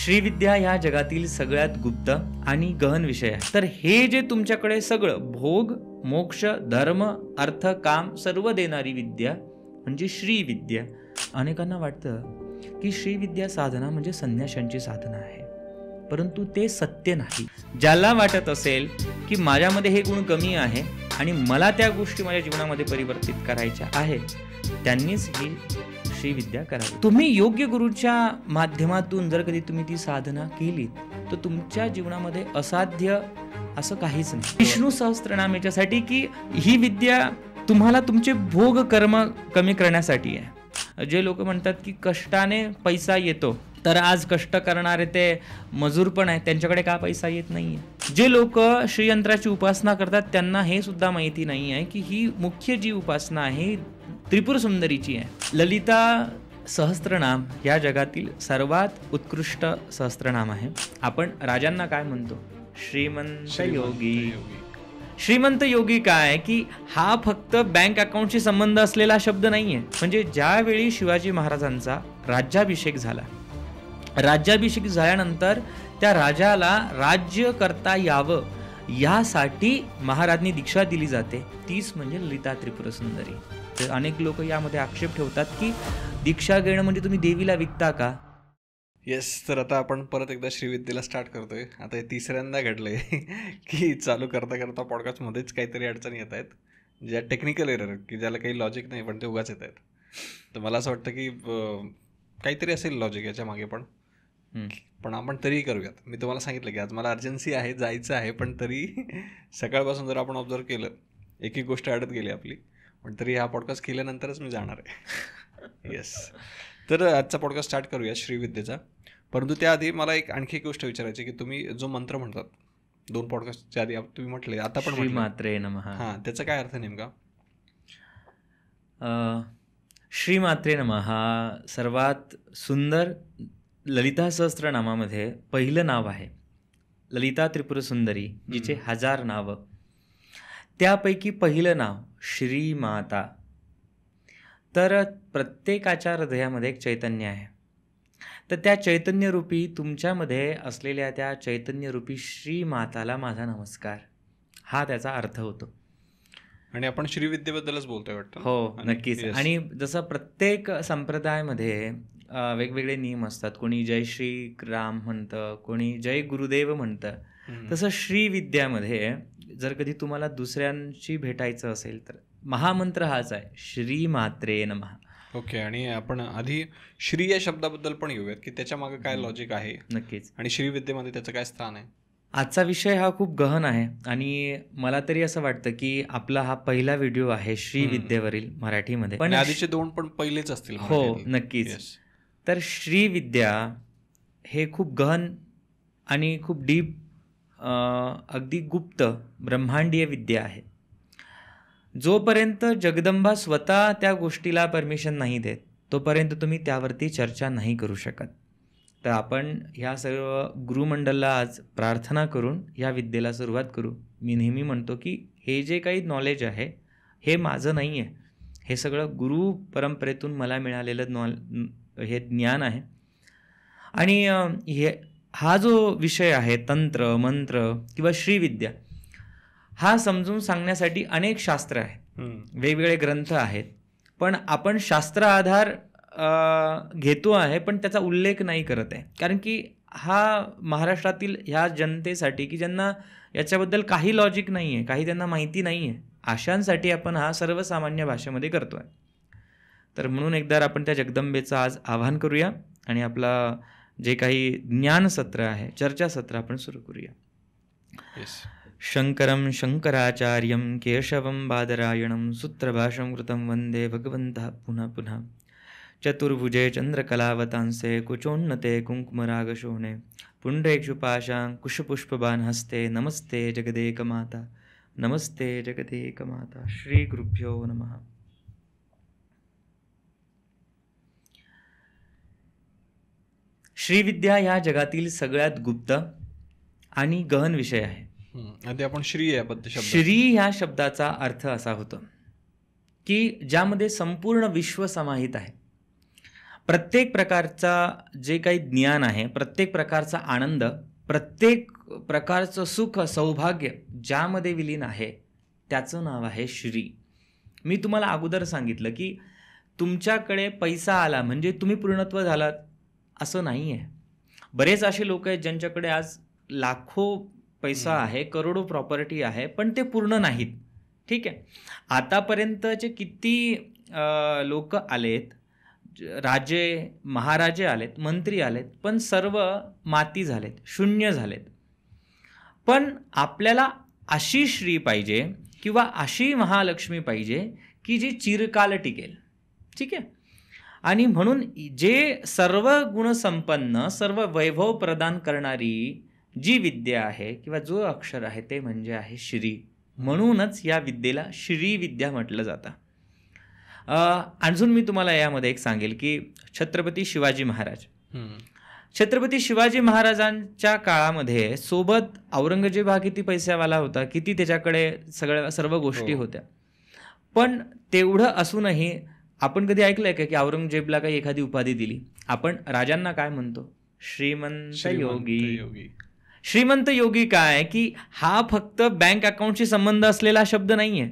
श्रीविद्या ह्या जगातील सगळ्यात गुप्त आणि गहन विषय आहे. तर हे जे तुमच्याकडे सगळं भोग, मोक्ष, धर्म, अर्थ, काम सर्व देणारी विद्या म्हणजे श्रीविद्या. अनेकांना वाटतं की श्रीविद्या साधना म्हणजे संन्याशांची साधना आहे, परंतु ते सत्य नाही. ज्याला वाटत असेल की माझ्यामध्ये हे गुण कमी आहे आणि मला त्या गोष्टी माझ्या जीवनामध्ये परिवर्तित करायच्या आहेत, त्यांनीच ही श्रीविद्या करावी. तुम्ही योग्य गुरुच्या माध्यमातून जर कधी तुम्ही ती साधना केली तर तुमच्या जीवनामध्ये असाध्य असं काहीच नाही. विष्णू सहस्त्रनाम याच्यासाठी की ही विद्या तुम्हाला तुमचे भोग कर्म कमी करण्यासाठी आहे. जे लोक म्हणतात की कष्टाने पैसा येतो, तर आज कष्ट करणारे ते मजूर पण आहेत, त्यांच्याकडे का पैसा येत नाहीये. जे लोक श्रीयंत्राची उपासना करतात त्यांना हे सुद्धा माहिती नाही आहे की ही मुख्य जी उपासना आहे त्रिपुर सुंदरीची आहे. ललिता सहस्त्रनाम या जगातील सर्वात उत्कृष्ट सहस्त्रनाम आहे. आपण राजांना काय म्हणतो? श्रीमंत योगी. श्रीमंत योगी काय की हा फक्त बँक अकाउंटशी संबंध असलेला शब्द नाहीये. म्हणजे ज्यावेळी शिवाजी महाराजांचा राज्याभिषेक झाला, राज्याभिषेक झाल्यानंतर त्या राजाला राज्य करता यावं यासाठी महाराजांनी दीक्षा दिली जाते, तीच म्हणजे ललिता त्रिपुर सुंदरी. तर अनेक लोक यामध्ये आक्षेप ठेवतात की दीक्षा घेणं म्हणजे तुम्ही देवीला विकता का? येस, तर आता आपण परत एकदा श्रीविद्येला स्टार्ट करतोय. आता हे तिसऱ्यांदा घडलंय की चालू करता करता पॉडकास्टमध्येच काहीतरी अडचणी येत आहेत, ज्या टेक्निकल एरर की ज्याला काही लॉजिक नाही पण ते उगाच येत आहेत. तर मला असं वाटतं की काहीतरी असेल लॉजिक याच्या मागे, पण आपण तरीही करूयात. मी तुम्हाला सांगितलं की आज मला अर्जन्सी आहे, जायचं आहे, पण तरी सकाळपासून जर आपण ऑब्झर्व केलं एक एक गोष्ट अडत गेली आपली, पण तरी हा पॉडकास्ट केल्यानंतरच मी जाणार आहे. येस, तर आजचा पॉडकास्ट स्टार्ट करूया श्रीविद्येचा. परंतु त्याआधी मला आणखी एक गोष्ट विचारायची की तुम्ही जो मंत्र म्हणतात 2 पॉडकास्टच्या आधी तुम्ही म्हटले, आता पण श्रीमात्रे नमः, हां, त्याचा काय अर्थ नेमका? श्रीमात्रे नमः हा सर्वात सुंदर ललिता सहस्त्रनामामध्ये पहिलं नाव आहे. ललिता त्रिपुर सुंदरी जिचे 1000 नावं, त्यापैकी पहिलं नाव श्रीमाता. तर प्रत्येकाच्या हृदयामध्ये एक चैतन्य आहे. तर त्या चैतन्यरूपी तुमच्यामध्ये असलेल्या त्या चैतन्यरूपी श्रीमाताला माझा नमस्कार, हा त्याचा अर्थ होतो. आणि आपण श्रीविद्येबद्दलच बोलतोय वाटतं. हो, नक्कीच. आणि जसं प्रत्येक संप्रदायामध्ये वेगवेगळे नियम असतात. कोणी जय श्री राम म्हणतं, कोणी जय गुरुदेव म्हणतं. तसं श्रीविद्यामध्ये जर कधी तुम्हाला दुसऱ्यांशी भेटायचं असेल तर महामंत्र हाच आहे, श्रीमात्रे नमः. ओके, आणि आपण आधी श्री या शब्दाबद्दल पण येऊयात की त्याच्या मागे काय लॉजिक आहे. नक्कीच. आणि श्रीविद्येमध्ये त्याचं काय स्थान आहे? आजचा विषय हा खूप गहन आहे आणि मला तरी असं वाटतं की आपला हा पहिला व्हिडिओ आहे श्रीविद्येवरील मराठीमध्ये, पण आधीचे 2 पण पहिलेच असतील. हो, नक्कीच. तर श्रीविद्या हे खूप गहन आणि खूप डीप, अगदी गुप्त ब्रह्मांडीय विद्या आहे. जोपर्यंत जगदंबा स्वतः त्या गोष्टीला परमिशन नाही देत तोपर्यंत तुम्ही त्यावरती चर्चा नाही करू शकत. तर आपण ह्या सर्व गुरुमंडळाला आज प्रार्थना करून ह्या विद्येला सुरुवात करू. मी नेहमी म्हणतो की हे जे काही नॉलेज आहे हे माझं नाही आहे, हे सगळं गुरु परंपरेतून मला मिळालेलं हे ज्ञान आहे. आणि हा जो विषय आहे तंत्र, मंत्र किंवा श्रीविद्या, हा समजून सांगण्यासाठी अनेक शास्त्र आहेत, वेगवेगळे ग्रंथ आहेत, पण आपण शास्त्र आधार घेतो आहे पण त्याचा उल्लेख नाही करत आहे. कारण की हा महाराष्ट्रातील ह्या जनतेसाठी की ज्यांना याच्याबद्दल काही लॉजिक नाही आहे, काही त्यांना माहिती नाही आहे, अशांसाठी आपण हा सर्वसामान्य भाषेमध्ये करतो आहे. तर म्हणून एकदा आपण त्या जगदंबेचं आज आवाहन करूया आणि आपला जे काही ज्ञानसत्र आहे, चर्चासत्र आपण सुरू करूया. शंकरं शंकराचार्यं केशवं बादरायणं सूत्रभाषं कृतं वन्दे भगवन्तः पुनः पुनः. चतुर्भुजे चंद्रकलावतांसे कुचोन्नते कुङ्कुमरागशोणे पुण्ड्रेक्षुपाशां कुशपुष्पबाणहस्ते नमस्ते जगदेकमाता, नमस्ते जगदेकमाता. श्री गुरुभ्यो नमः. श्रीविद्या ह्या जगातील सगळ्यात गुप्त आणि गहन विषय आहे. आधी आपण श्री याबद्दल श्री ह्या शब्दाचा अर्थ असा होतो की ज्यामध्ये संपूर्ण विश्व समाहित आहे. प्रत्येक प्रकारचा जे काही ज्ञान आहे, प्रत्येक प्रकारचा आनंद, प्रत्येक प्रकारचं सुख सौभाग्य ज्यामध्ये विलीन आहे त्याचं नाव आहे श्री. मी तुम्हाला अगोदर सांगितलं की तुमच्याकडे पैसा आला म्हणजे तुम्ही पूर्णत्व झालात असं नाही आहे. बरेच असे लोक आहेत ज्यांच्याकडे आज लाखो पैसा आहे, करोडो प्रॉपर्टी आहे, पण ते पूर्ण नाहीत. ठीक आहे, आतापर्यंतचे किती लोक आलेत, राजे महाराजे आलेत, मंत्री आलेत, पण सर्व माती झालेत, शून्य झालेत. पण आपल्याला अशी श्री पाहिजे किंवा अशी महालक्ष्मी पाहिजे की जी चिरकाल टिकेल. ठीक आहे, आणि म्हणून जे सर्व गुणसंपन्न, सर्व वैभव प्रदान करणारी जी विद्या आहे किंवा जो अक्षर आहे ते म्हणजे आहे श्री. म्हणूनच या विद्येला श्री विद्या म्हटलं जातं. अजून मी तुम्हाला यामध्ये एक सांगेल की छत्रपती शिवाजी महाराज, छत्रपती शिवाजी महाराजांच्या काळामध्ये सोबत औरंगजेब हा किती पैशावाला होता, किती त्याच्याकडे सर्व गोष्टी होत्या. पण तेवढं असूनही आपण कधी ऐकलंय का की औरंगजेबला काही एखादी उपाधी दिली? आपण राजांना काय म्हणतो? श्रीमंत योगी. श्रीमंत योगी काय की हा फक्त बँक अकाउंटशी संबंध असलेला शब्द नाहीये.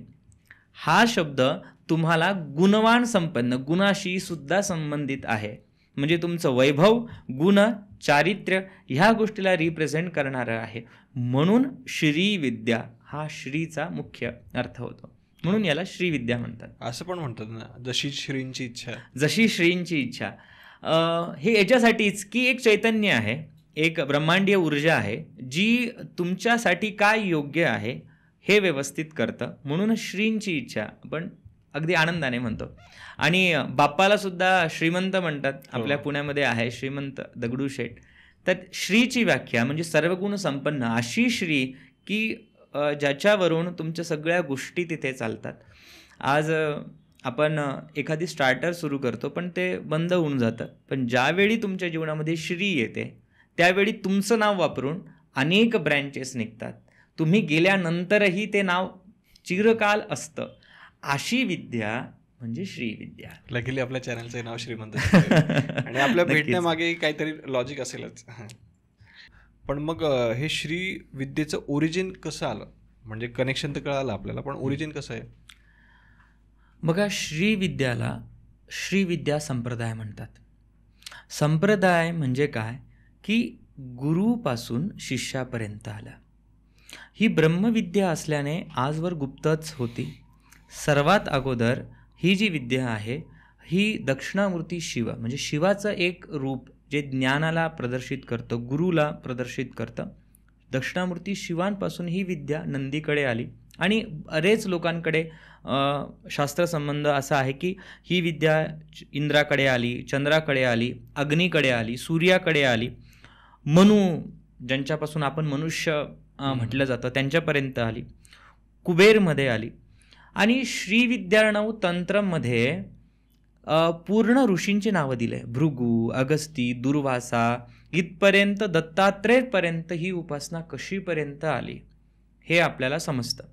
हा शब्द तुम्हाला गुणवान संपन्न, गुणाशी सुद्धा संबंधित आहे. म्हणजे तुमचं वैभव, गुण, चारित्र्य ह्या गोष्टीला रिप्रेझेंट करणारं आहे. म्हणून श्री विद्या हा श्रीचा मुख्य अर्थ होतो. म्हणून याला श्रीविद्या म्हणतात. असं पण म्हणतात ना, जशी श्रींची इच्छा. जशी श्रींची इच्छा. हे याच्यासाठीच की एक चैतन्य आहे, एक ब्रह्मांडीय ऊर्जा आहे जी तुमच्यासाठी काय योग्य आहे हे व्यवस्थित करतं. म्हणून श्रींची इच्छा आपण अगदी आनंदाने म्हणतो. आणि बाप्पाला सुद्धा श्रीमंत म्हणतात. आपल्या पुण्यामध्ये आहे श्रीमंत दगडूशेठ. तर श्रीची व्याख्या म्हणजे सर्वगुण संपन्न अशी श्री की ज्याच्यावरून तुमच्या सगळ्या गोष्टी तिथे चालतात. आज आपण एखादी स्टार्टर सुरू करतो पण ते बंद होऊन जातं. पण ज्यावेळी तुमच्या जीवनामध्ये श्री येते त्यावेळी तुमचं नाव वापरून अनेक ब्रँचेस निघतात. तुम्ही गेल्यानंतरही ते नाव चिरकाल असतं. अशी विद्या म्हणजे श्रीविद्या. लकीली आपल्या चॅनलचं नाव श्रीमंत आणि आपल्या भेटण्यामागे काहीतरी लॉजिक असेलच. पण मग हे श्री विद्येचं ओरिजिन कसं आलं? म्हणजे कनेक्शन तर कळालं आपल्याला, पण ओरिजिन कसं आहे? बघा, श्रीविद्याला श्रीविद्या संप्रदाय म्हणतात. संप्रदाय म्हणजे काय की गुरुपासून शिष्यापर्यंत आला. ही ब्रह्मविद्या असल्याने आजवर गुप्तच होती. सर्वात अगोदर ही जी विद्या आहे ही दक्षिणामूर्ती शिव म्हणजे शिवाचं एक रूप जे ज्ञानाला प्रदर्शित करतं, गुरुला प्रदर्शित करतं. दक्षिणामूर्ती शिवांपासून ही विद्या नंदीकडे आली आणि बरेच लोकांकडे शास्त्रसंबंध असा आहे की ही विद्या इंद्राकडे आली, चंद्राकडे आली, अग्नीकडे आली, सूर्याकडे आली, मनु ज्यांच्यापासून आपण मनुष्य म्हटलं जातं त्यांच्यापर्यंत आली, कुबेरमध्ये आली. आणि श्रीविद्यार्णव तंत्रमध्ये पूर्ण ऋषींची नावं दिले. भृगु, अगस्ती, दुर्वासा इथपर्यंत दत्तात्रेयपर्यंत ही उपासना कशीपर्यंत आली हे आपल्याला समजतं.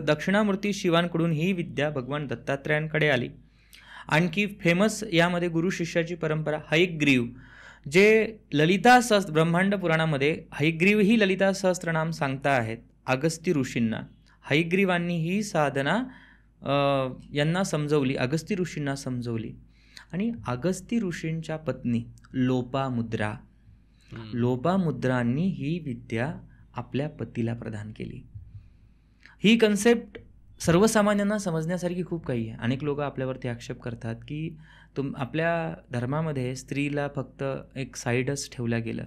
दक्षिणामूर्ती शिवांकडून ही विद्या भगवान दत्तात्रेयांकडे आली. आणखी फेमस यामध्ये गुरु शिष्याची परंपरा हयग्रीव, जे ललिता सहस्त्र ब्रह्मांड पुराणामध्ये हयग्रीव ही ललिता सहस्त्रनाम सांगता आहेत अगस्ती ऋषींना. हयग्रीवांनी ही साधना यांना समजवली, अगस्ती ऋषींना समजवली. आणि अगस्ती ऋषींच्या पत्नी लोपामुद्रांनी ही विद्या आपल्या पतीला प्रदान केली. ही कन्सेप्ट सर्वसामान्यांना समजण्यासारखी खूप काही आहे. अनेक लोक आपल्यावरती आक्षेप करतात की आपल्या धर्मामध्ये स्त्रीला फक्त एक साईडच ठेवल्या गेलं.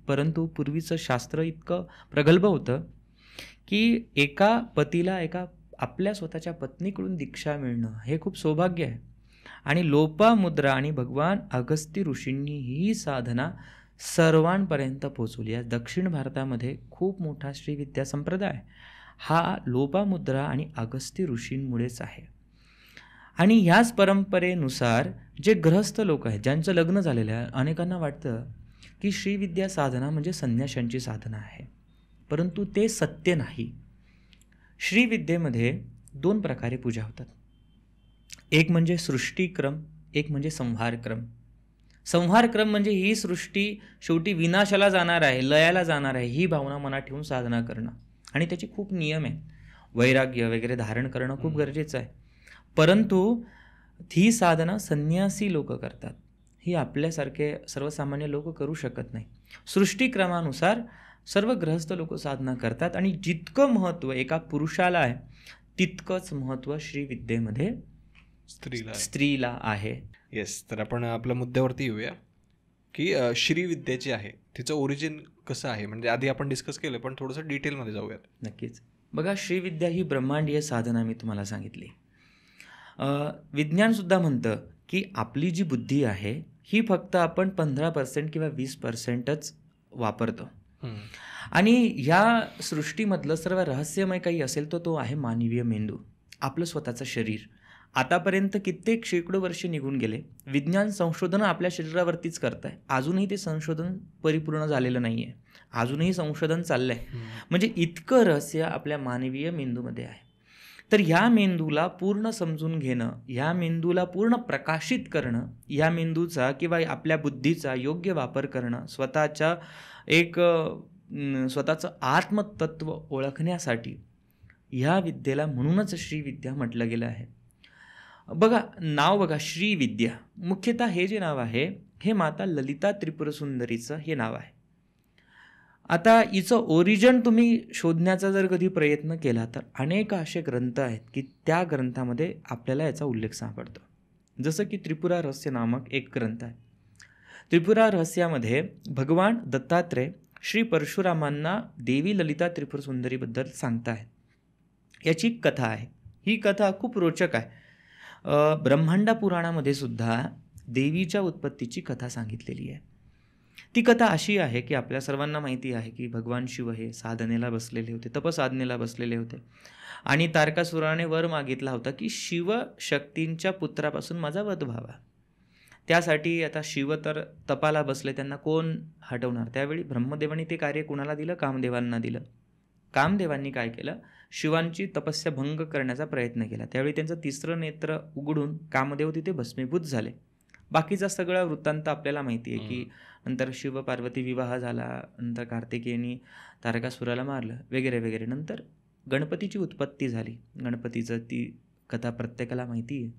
परंतु पूर्वीचं शास्त्र इतकं प्रगल्भ होतं की एका पतीला आपल्या स्वतःच्या पत्नीकडून दीक्षा मिळणं हे खूप सौभाग्य आहे. आणि लोपामुद्रा आणि भगवान अगस्ती ऋषींनी ही साधना सर्वांपर्यंत पोहोचवली. आज दक्षिण भारतामध्ये खूप मोठा श्रीविद्या संप्रदाय हा लोपामुद्रा आणि अगस्ती ऋषींमुळेच आहे. आणि ह्याच परंपरेनुसार जे गृहस्थ लोक आहेत ज्यांचं लग्न झालेलं आहे, अनेकांना वाटतं की श्रीविद्या साधना म्हणजे संन्याशांची साधना आहे, परंतु ते सत्य नाही. श्रीविद्येमध्ये 2 प्रकारे पूजा होतात. एक म्हणजे सृष्टिक्रम, एक म्हणजे संहारक्रम. संहारक्रम म्हणजे ही सृष्टी शेवटी विनाशाला जाणार आहे, लयाला जाणार आहे, ही भावना मनात ठेवून साधना करणं. आणि त्याचे खूप नियम आहेत. वैराग्य वगैरे धारण करणं खूप गरजेचं आहे. परंतु ही साधना संन्यासी लोक करतात, ही आपल्यासारखे सर्वसामान्य लोक करू शकत नाही. सृष्टीक्रमानुसार सर्व गृहस्थ लोक साधना करतात आणि जितकं महत्त्व एका पुरुषाला आहे तितकंच महत्त्व श्रीविद्येमध्ये स्त्रीला आहे. येस, तर आपण आपल्या मुद्द्यावरती येऊया की श्रीविद्या जी आहे तिचं ओरिजिन कसं आहे. म्हणजे आधी आपण डिस्कस केलं, पण थोडंसं डिटेलमध्ये जाऊयात. नक्कीच. बघा, श्रीविद्या ही ब्रह्मांडीय साधना मी तुम्हाला सांगितली. विज्ञानसुद्धा म्हणतं की आपली जी बुद्धी आहे ही फक्त आपण 15% किंवा 20%च वापरतो. आणि ह्या सृष्टीमधलं सर्व रहस्यमय काही असेल तर तो आहे मानवीय मेंदू, आपलं स्वतःचं शरीर. आतापर्यंत कित्येक शेकडो वर्ष निघून गेले, विज्ञान संशोधनं आपल्या शरीरावरतीच करत आहे. अजूनही ते संशोधन परिपूर्ण झालेलं नाही आहे, अजूनही संशोधन चाललं आहे. म्हणजे इतकं रहस्य आपल्या मानवीय मेंदूमध्ये आहे. तर ह्या मेंदूला पूर्ण समजून घेणं, ह्या मेंदूला पूर्ण प्रकाशित करणं, ह्या मेंदूचा किंवा आपल्या बुद्धीचा योग्य वापर करणं, स्वतःचं आत्मतत्व ओळखण्यासाठी ह्या विद्येला म्हणूनच श्रीविद्या म्हटलं गेलं आहे. बघा, नाव बघा, श्रीविद्या. मुख्यतः हे जे नाव आहे हे माता ललिता त्रिपुरसुंदरीचं हे नाव आहे. आता हिचं ओरिजिन तुम्ही शोधण्याचा जर कधी प्रयत्न केला तर अनेक असे ग्रंथ आहेत की त्या ग्रंथामध्ये आपल्याला याचा उल्लेख सापडतो. जसं की त्रिपुरा रहस्य नामक एक ग्रंथ आहे. त्रिपुरा रहस्यामध्ये भगवान दत्तात्रय श्री परशुरामांना देवी ललिता त्रिपुरसुंदरीबद्दल सांगतायत. याची कथा आहे. ही कथा खूप रोचक आहे. ब्रह्मांडा पुराणामध्ये सुद्धा देवीच्या उत्पत्तीची कथा सांगितलेली आहे. ती कथा अशी आहे की आपल्या सर्वांना माहिती आहे की भगवान शिव हे साधनेला बसलेले होते, तपसाधनेला बसलेले होते. आणि तारकासुराने वर मागितला होता की शिवशक्तींच्या पुत्रापासून माझा वध व्हावा. त्यासाठी आता शिव तर तपाला बसले, त्यांना कोण हटवणार. त्यावेळी ब्रह्मदेवांनी ते कार्य कुणाला दिलं? कामदेवांना दिलं. कामदेवांनी काय केलं? शिवांची तपस्या भंग करण्याचा प्रयत्न केला. त्यावेळी त्यांचं तिसरं नेत्र उघडून कामदेव तिथे भस्मीभूत झाले. बाकीचा सगळा वृत्तांत आपल्याला माहिती आहे की नंतर शिव पार्वती विवाह झाला, नंतर कार्तिकेयनी तारकासुराला मारलं वगैरे वगैरे. नंतर गणपतीची उत्पत्ती झाली. गणपतीचं ती कथा प्रत्येकाला माहिती आहे.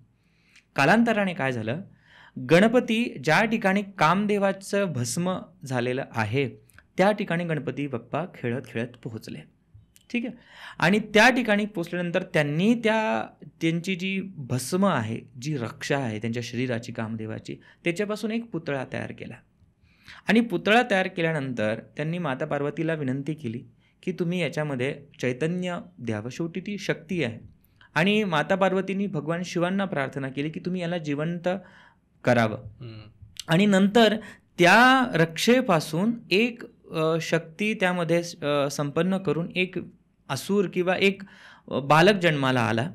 कालांतराने काय झालं, गणपती ज्या ठिकाणी कामदेवाचं भस्म झालेलं आहे त्या ठिकाणी गणपती बाप्पा खेळत खेळत पोहोचले. ठीक आहे. आणि त्या ठिकाणी पोहोचल्यानंतर त्यांनी त्यांची जी भस्म आहे, जी रक्षा आहे त्यांच्या शरीराची कामदेवाची, त्याच्यापासून एक पुतळा तयार केला. आणि पुतळा तयार केल्यानंतर त्यांनी माता पार्वतीला विनंती केली की तुम्ही याच्यामध्ये चैतन्य द्यावं, शेवटी ती शक्ती आहे. आणि माता पार्वतींनी भगवान शिवांना प्रार्थना केली की तुम्ही याला जिवंत करावं. आणि नंतर त्या रक्षेपासून एक शक्ती त्यामध्ये संपन्न करून एक असुर किंवा एक बालक जन्माला आला.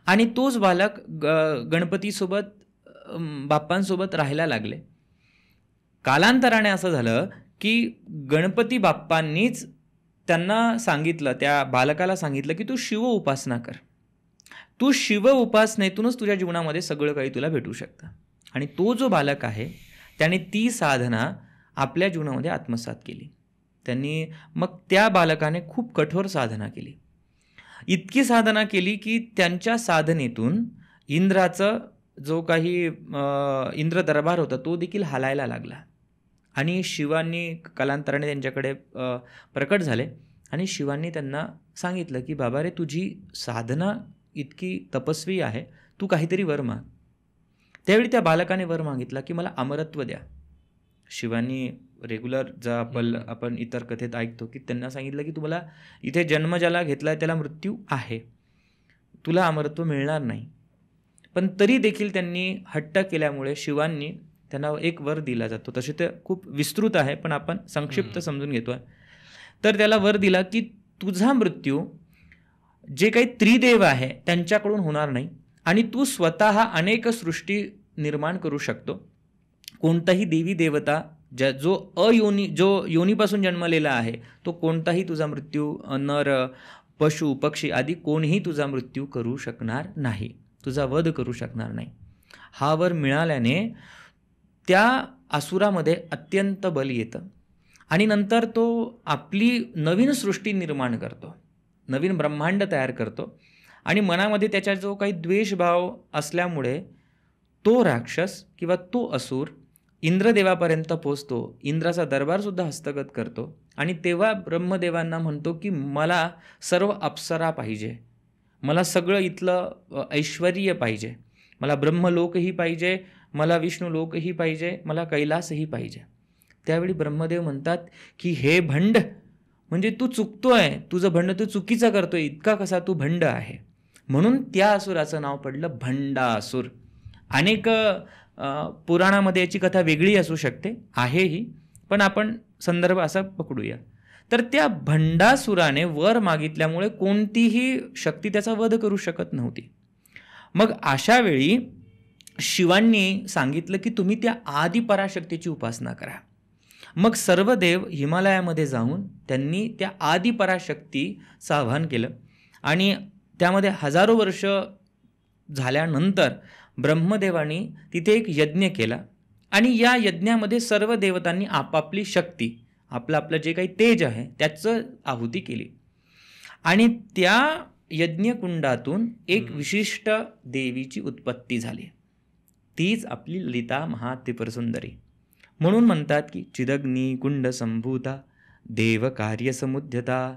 आणि तोच बालक गणपतीसोबत बाप्पांसोबत राहायला लागले. कालांतराने असं झालं की गणपती बाप्पांनीच त्यांना सांगितलं, त्या बालकाला सांगितलं की तू शिव उपासना कर, तू शिव उपासनेतूनच तुझ्या जीवनामध्ये सगळं काही तुला भेटू शकतं. आणि तो जो बालक आहे त्याने ती साधना आपल्या जीवनामध्ये आत्मसात केली. त्यांनी मग त्या बालकाने खूप कठोर साधना केली. इतकी साधना केली की त्यांच्या साधनेतून इंद्राचं जो काही इंद्र दरबार होता तो देखील हालायला लागला. आणि शिवांनी कालांतराने त्यांच्याकडे प्रकट झाले आणि शिवांनी त्यांना सांगितलं की बाबा रे, तुझी साधना इतकी तपस्वी आहे, तू काहीतरी वर माग. त्यावेळी त्या बालकाने वर मागितला की मला अमरत्व द्या. शिवांनी रेग्युलर आपण इतर कथेत ऐकतो की त्यांना सांगितलं की तुम्हाला इथे जन्म ज्याला घेतला त्याला मृत्यू आहे, तुला अमरत्व मिळणार नाही. पण तरी देखील त्यांनी हट्ट केल्यामुळे शिवांनी त्यांना एक वर दिला जातो. तसे ते खूप विस्तृत आहे पण आपण संक्षिप्त समजून घेतोय. तर त्याला वर दिला की तुझा मृत्यू जे काही त्रिदेव आहे त्यांच्याकडून होणार नाही आणि तू स्वतः अनेक सृष्टी निर्माण करू शकतो. कोणताही देवी देवता जो योनीपासून जन्मलेला आहे तो कोणताही तुझा मृत्यू, नर पशु पक्षी आदी कोणीही तुझा मृत्यू करू शकणार नाही, तुझा वध करू शकणार नाही. हा वर मिळाल्याने त्या असुरामध्ये अत्यंत बल येतं आणि नंतर तो आपली नवीन सृष्टी निर्माण करतो, नवीन ब्रह्मांड तयार करतो आणि मनामध्ये त्याच्या जो काही द्वेषभाव असल्यामुळे तो राक्षस किंवा तो असुर इंद्रदेवापर्यंत पोचतो, इंद्राचा दरबारसुद्धा हस्तगत करतो आणि तेव्हा ब्रह्मदेवांना म्हणतो की मला सर्व अप्सरा पाहिजे, मला सगळं इथलं ऐश्वर्य पाहिजे, मला ब्रह्मलोकही पाहिजे, मला विष्णुलोकही पाहिजे, मला कैलासही पाहिजे. त्यावेळी ब्रह्मदेव म्हणतात की हे भंड, म्हणजे तू चुकतोय, तुझं भंड तू चुकीचं करतोय, इतका कसा तू भंड आहे. म्हणून त्या असुराचं नाव पडलं भंडासूर. अनेक पुराणामध्ये याची कथा वेगळी असू शकते, आहेही, पण आपण संदर्भ असा पकडूया. तर त्या भंडासुराने वर मागितल्यामुळे कोणतीही शक्ती त्याचा वध करू शकत नव्हती. मग अशा वेळी शिवांनी सांगितलं की तुम्ही त्या आदिपराशक्तीची उपासना करा. मग सर्व देव हिमालयामध्ये जाऊन त्यांनी त्या आदिपराशक्तीचं आवाहन केलं आणि त्यामध्ये हजारो वर्ष झाल्यानंतर ब्रह्मदेवानी तिथे एक यज्ञ केला आणि या यज्ञामध्ये सर्व देवतांनी आपापली शक्ती, आपलं जे काही तेज आहे त्याचं आहुती केली आणि त्या यज्ञकुंडातून एक विशिष्ट देवीची उत्पत्ती झाली. तीच आपली ललिता महात्रिपुरसुंदरी. म्हणून म्हणतात की चिदग्नी कुंड संभूता देव कार्य समुद्यता.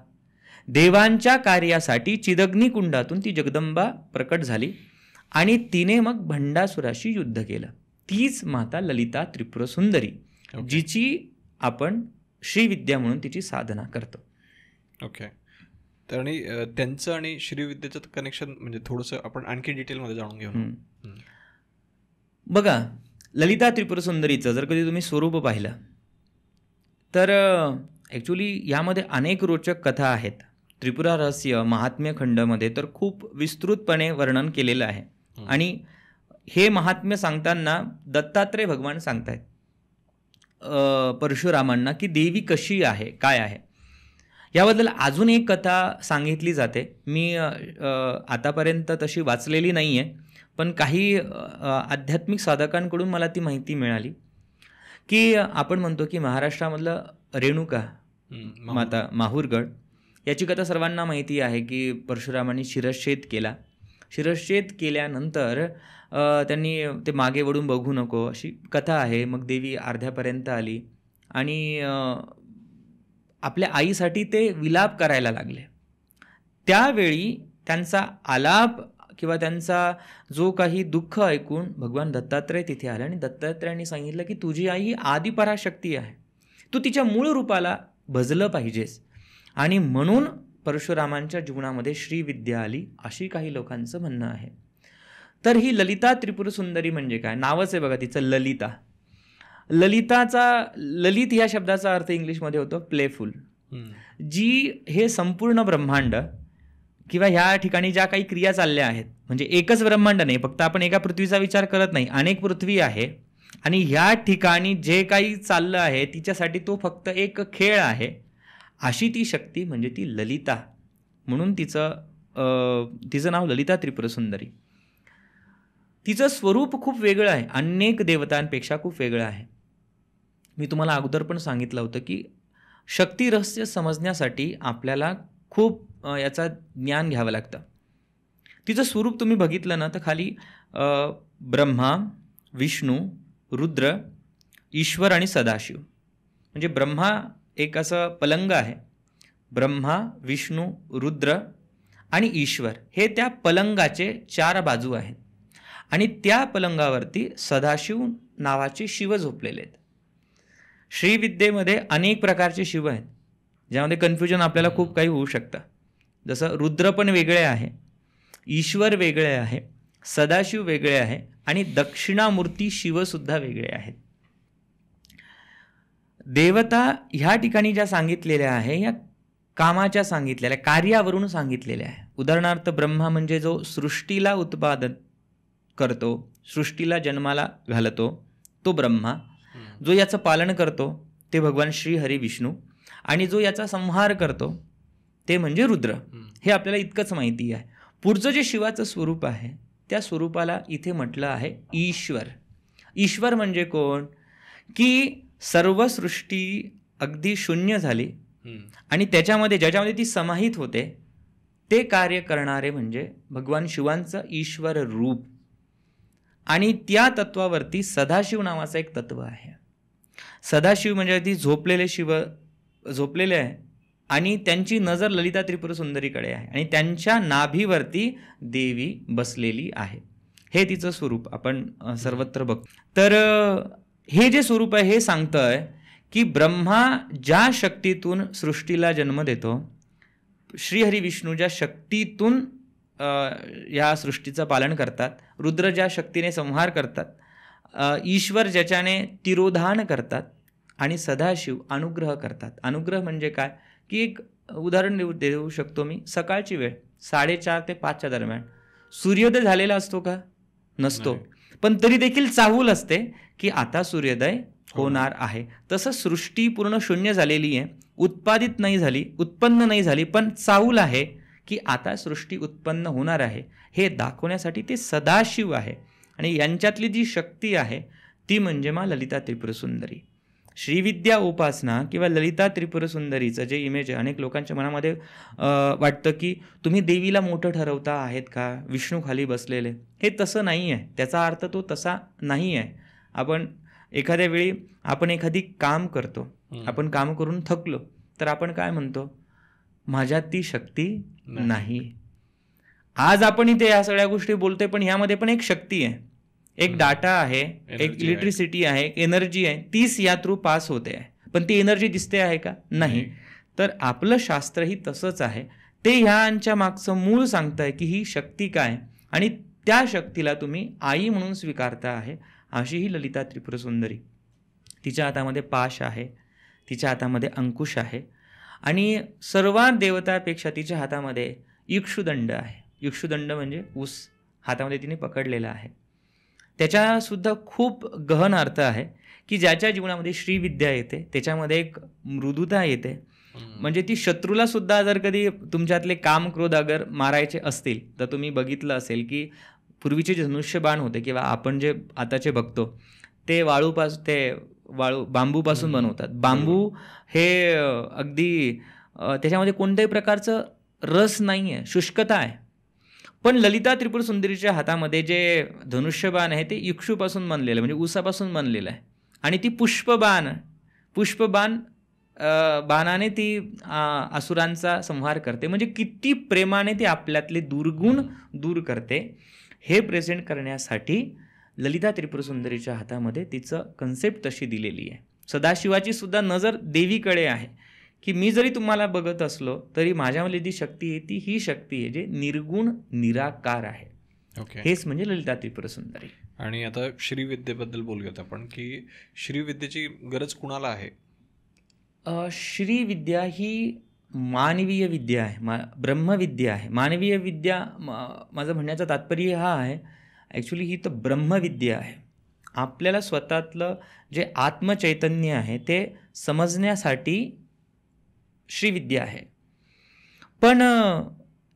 देवांच्या कार्यासाठी चिदग्नी कुंडातून ती जगदंबा प्रकट झाली आणि तिने मग भंडासुराशी युद्ध केलं. तीच माता ललिता त्रिपुरसुंदरी, जिची आपण श्रीविद्या म्हणून तिची साधना करतो. ओके. तर आणि त्यांचं आणि श्रीविद्येचं कनेक्शन म्हणजे थोडंसं आपण आणखी डिटेलमध्ये जाणून घेऊ. बघा, ललिता त्रिपुरसुंदरीचं जर कधी तुम्ही स्वरूप पाहिलं तर ॲक्च्युली यामध्ये अनेक रोचक कथा आहेत. त्रिपुरा रहस्य महात्म्य खंडमध्ये तर खूप विस्तृतपणे वर्णन केलेलं आहे आणि हे महात्म्य सांगताना दत्तात्रय भगवान सांगतायत परशुरामांना की देवी कशी आहे, काय आहे. याबद्दल अजून एक कथा सांगितली जाते. मी आतापर्यंत तशी वाचलेली नाही आहे, पण काही आध्यात्मिक साधकांकडून मला ती माहिती मिळाली की आपण म्हणतो की महाराष्ट्रामधलं रेणुका माता माहूरगड याची कथा सर्वांना माहिती आहे की परशुरामांनी शिरच्छेद केला. शिरच्छेद केल्यानंतर त्यांनी ते मागे वळून बघू नको अशी कथा आहे. मग देवी अर्ध्यापर्यंत आली आणि आपल्या आईसाठी ते विलाप करायला लागले. त्यावेळी त्यांचा आलाप किंवा त्यांचा जो काही दुःख ऐकून भगवान दत्तात्रय तिथे आले आणि दत्तात्रयांनी सांगितलं की तुझी आई ही आदिपराशक्ती आहे, तू तिच्या मूळ रूपाला भजलं पाहिजेस. आणि म्हणून परशुरामांच्या जीवनामध्ये श्रीविद्या आली, अशी काही लोकांचं म्हणणं आहे. तर ही ललिता त्रिपुरसुंदरी म्हणजे काय? नावच आहे बघा तिचं, ललिता. ललित या शब्दाचा अर्थ इंग्लिशमध्ये होतो प्लेफुल. जी हे संपूर्ण ब्रह्मांड किंवा ह्या ठिकाणी ज्या काही क्रिया चालल्या आहेत, म्हणजे एकच ब्रह्मांड नाही, फक्त आपण एका पृथ्वीचा विचार करत नाही, अनेक पृथ्वी आहे आणि ह्या ठिकाणी जे काही चाललं आहे तिच्यासाठी तो फक्त एक खेळ आहे, अशी ती शक्ती म्हणजे ती ललिता. म्हणून तिचं नाव ललिता त्रिपुरसुंदरी. तिचं स्वरूप खूप वेगळं आहे, अनेक देवतांपेक्षा खूप वेगळं आहे. मी तुम्हाला अगोदर पण सांगितलं होतं की शक्ती रहस्य समजण्यासाठी आपल्याला खूप याचा ज्ञान घ्यावं लागतं. तिचं स्वरूप तुम्ही बघितलं ना तर खाली ब्रह्मा, विष्णू, रुद्र, ईश्वर आणि सदाशिव. म्हणजे ब्रह्मा एक असं पलंग आहे. ब्रह्मा, विष्णू, रुद्र आणि ईश्वर हे त्या पलंगाचे 4 बाजू आहेत आणि त्या पलंगावरती सदाशिव नावाचे शिव झोपलेले आहेत. श्रीविद्येमध्ये अनेक प्रकारचे शिव आहेत, ज्यामध्ये कन्फ्युजन आपल्याला खूप काही होऊ शकतं. जसं रुद्र पण वेगळे आहे, ईश्वर वेगळे आहे, सदाशिव वेगळे आहे आणि दक्षिणामूर्ती शिवसुद्धा वेगळे आहेत. देवता ह्या ठिकाणी ज्या सांगितलेल्या आहे या कामाच्या सांगितलेल्या, कार्यावरून सांगितलेल्या आहे. उदाहरणार्थ ब्रह्मा म्हणजे जो सृष्टीला उत्पादन करतो, सृष्टीला जन्माला घालतो तो ब्रह्मा. जो याचं पालन करतो ते भगवान श्री हरी विष्णू आणि जो याचा संहार करतो ते म्हणजे रुद्र. हे आपल्याला इतकंच माहिती आहे. पुढचं जे शिवाचं स्वरूप आहे त्या स्वरूपाला इथे म्हटलं आहे ईश्वर. ईश्वर म्हणजे कोण? की सर्व सृष्टी अगदी शून्य झाली आणि ज्याच्यामध्ये ती समाहित होते ते कार्य करणारे म्हणजे भगवान शिवांचं ईश्वर रूप. आणि त्या तत्वावरती सदाशिव नावाचं एक तत्व आहे. सदाशिव म्हणजे ती झोपलेले आहे आणि त्यांची नजर ललिता त्रिपुर सुंदरीकडे आहे आणि त्यांच्या नाभीवरती देवी बसलेली आहे. हे तिचं स्वरूप आपण सर्वत्र बघतो. तर हे जे स्वरूप आहे हे सांगतंय की ब्रह्मा ज्या शक्तीतून सृष्टीला जन्म देतो, श्रीहरी विष्णू ज्या शक्तीतून या सृष्टीचं पालन करतात, रुद्र ज्या शक्तीने संहार करतात, ईश्वर ज्याच्याने तिरोधान करतात आणि सदाशिव अनुग्रह करतात. अनुग्रह म्हणजे काय की एक उदाहरण देऊ शकतो मी. सकाळची वेळ 4:30 ते 5च्या दरम्यान सूर्योदय झालेला असतो का? नसतो. पण तरी देखील चाहूल असते की आता सूर्योदय होणार आहे. तसं सृष्टी पूर्ण शून्य झालेली आहे, उत्पादित नाही झाली, उत्पन्न नाही झाली, पण चाहूल आहे की आता सृष्टी उत्पन्न होणार आहे. हे दाखवण्यासाठी ते सदाशिव आहे आणि यांच्यातली जी शक्ती आहे ती म्हणजे मा ललिता त्रिपुर सुंदरी. श्रीविद्या उपासना किंवा ललिता त्रिपुर सुंदरीचं जे इमेज आहे, अनेक लोकांच्या मनामध्ये वाटतं की तुम्ही देवीला मोठं ठरवता आहेत का, विष्णू खाली बसलेले. हे तसं नाही आहे, त्याचा अर्थ तो तसा नाही आहे. आपण एखाद्या वेळी एखादी काम करतो, आपण काम करून थकलो तर आपण काय म्हणतो? माझ्यात ती शक्ती नाही. आज आपण इथे या सगळ्या गोष्टी बोलतोय पण ह्यामध्ये पण एक शक्ती आहे, एक डाटा आहे, एक इलेक्ट्रिसिटी आहे, एक एनर्जी आहे, तीच या थ्रू पास होते आहे. पण ती एनर्जी दिसते आहे का? नाही. तर आपलं शास्त्रही तसंच आहे. ते ह्यांच्या मागचं मूळ सांगतंय की ही शक्ती काय आणि त्या शक्तीला तुम्ही आई म्हणून स्वीकारता आहे. अशी ही ललिता त्रिपुर सुंदरी. तिच्या हातामध्ये पाश आहे, तिच्या हातामध्ये अंकुश आहे आणि सर्वात देवतापेक्षा तिच्या हातामध्ये इक्षुदंड आहे. इक्षुदंड म्हणजे ऊस हातामध्ये तिने पकडलेला आहे. त्याच्यासुद्धा खूप गहन अर्थ आहे की ज्याच्या जीवनामध्ये श्रीविद्या येते त्याच्यामध्ये एक मृदुता येते. म्हणजे ती शत्रूला सुद्धा जर कधी तुमच्यातले काम क्रोध अगर मारायचे असतील तर तुम्ही बघितलं असेल की पूर्वीचे जे धनुष्यबाण होते किंवा आपण जे आताचे बघतो ते बांबूपासून बनवतात. बांबू हे अगदी त्याच्यामध्ये कोणत्याही प्रकारचं रस नाही आहे, शुष्कता आहे. पण ललिता त्रिपुर सुंदरीच्या हातामध्ये जे धनुष्यबाण आहे ते इक्षूपासून बनलेलं म्हणजे ऊसापासून बनलेलं आहे आणि ती पुष्पबाण बाणाने ती असुरांचा संहार करते. म्हणजे किती प्रेमाने ती आपल्यातले दुर्गुण दूर करते हे प्रेझेंट करण्यासाठी ललिता त्रिपुर सुंदरीच्या हातामध्ये तिचं कन्सेप्ट तशी दिलेली आहे. सदाशिवाची सुद्धा नजर देवीकडे आहे की मी जरी तुम्हाला बघत असलो तरी माझ्यामध्ये जी शक्ती आहे ती ही शक्ती आहे जे निर्गुण निराकार आहे. हेच म्हणजे ललिता त्रिपुर सुंदरी. आणि आता श्रीविद्येबद्दल बोलूयात आपण की श्रीविद्येची गरज कुणाला आहे? श्रीविद्या ही मानवीय विद्या आहे, ब्रह्मविद्या आहे. मानवीय विद्या माझं म्हणण्याचं तात्पर्य हा आहे ॲक्च्युली ही तर ब्रह्मविद्या आहे. आपल्याला स्वतःतलं जे आत्मचैतन्य आहे ते समजण्यासाठी श्रीविद्या आहे. पण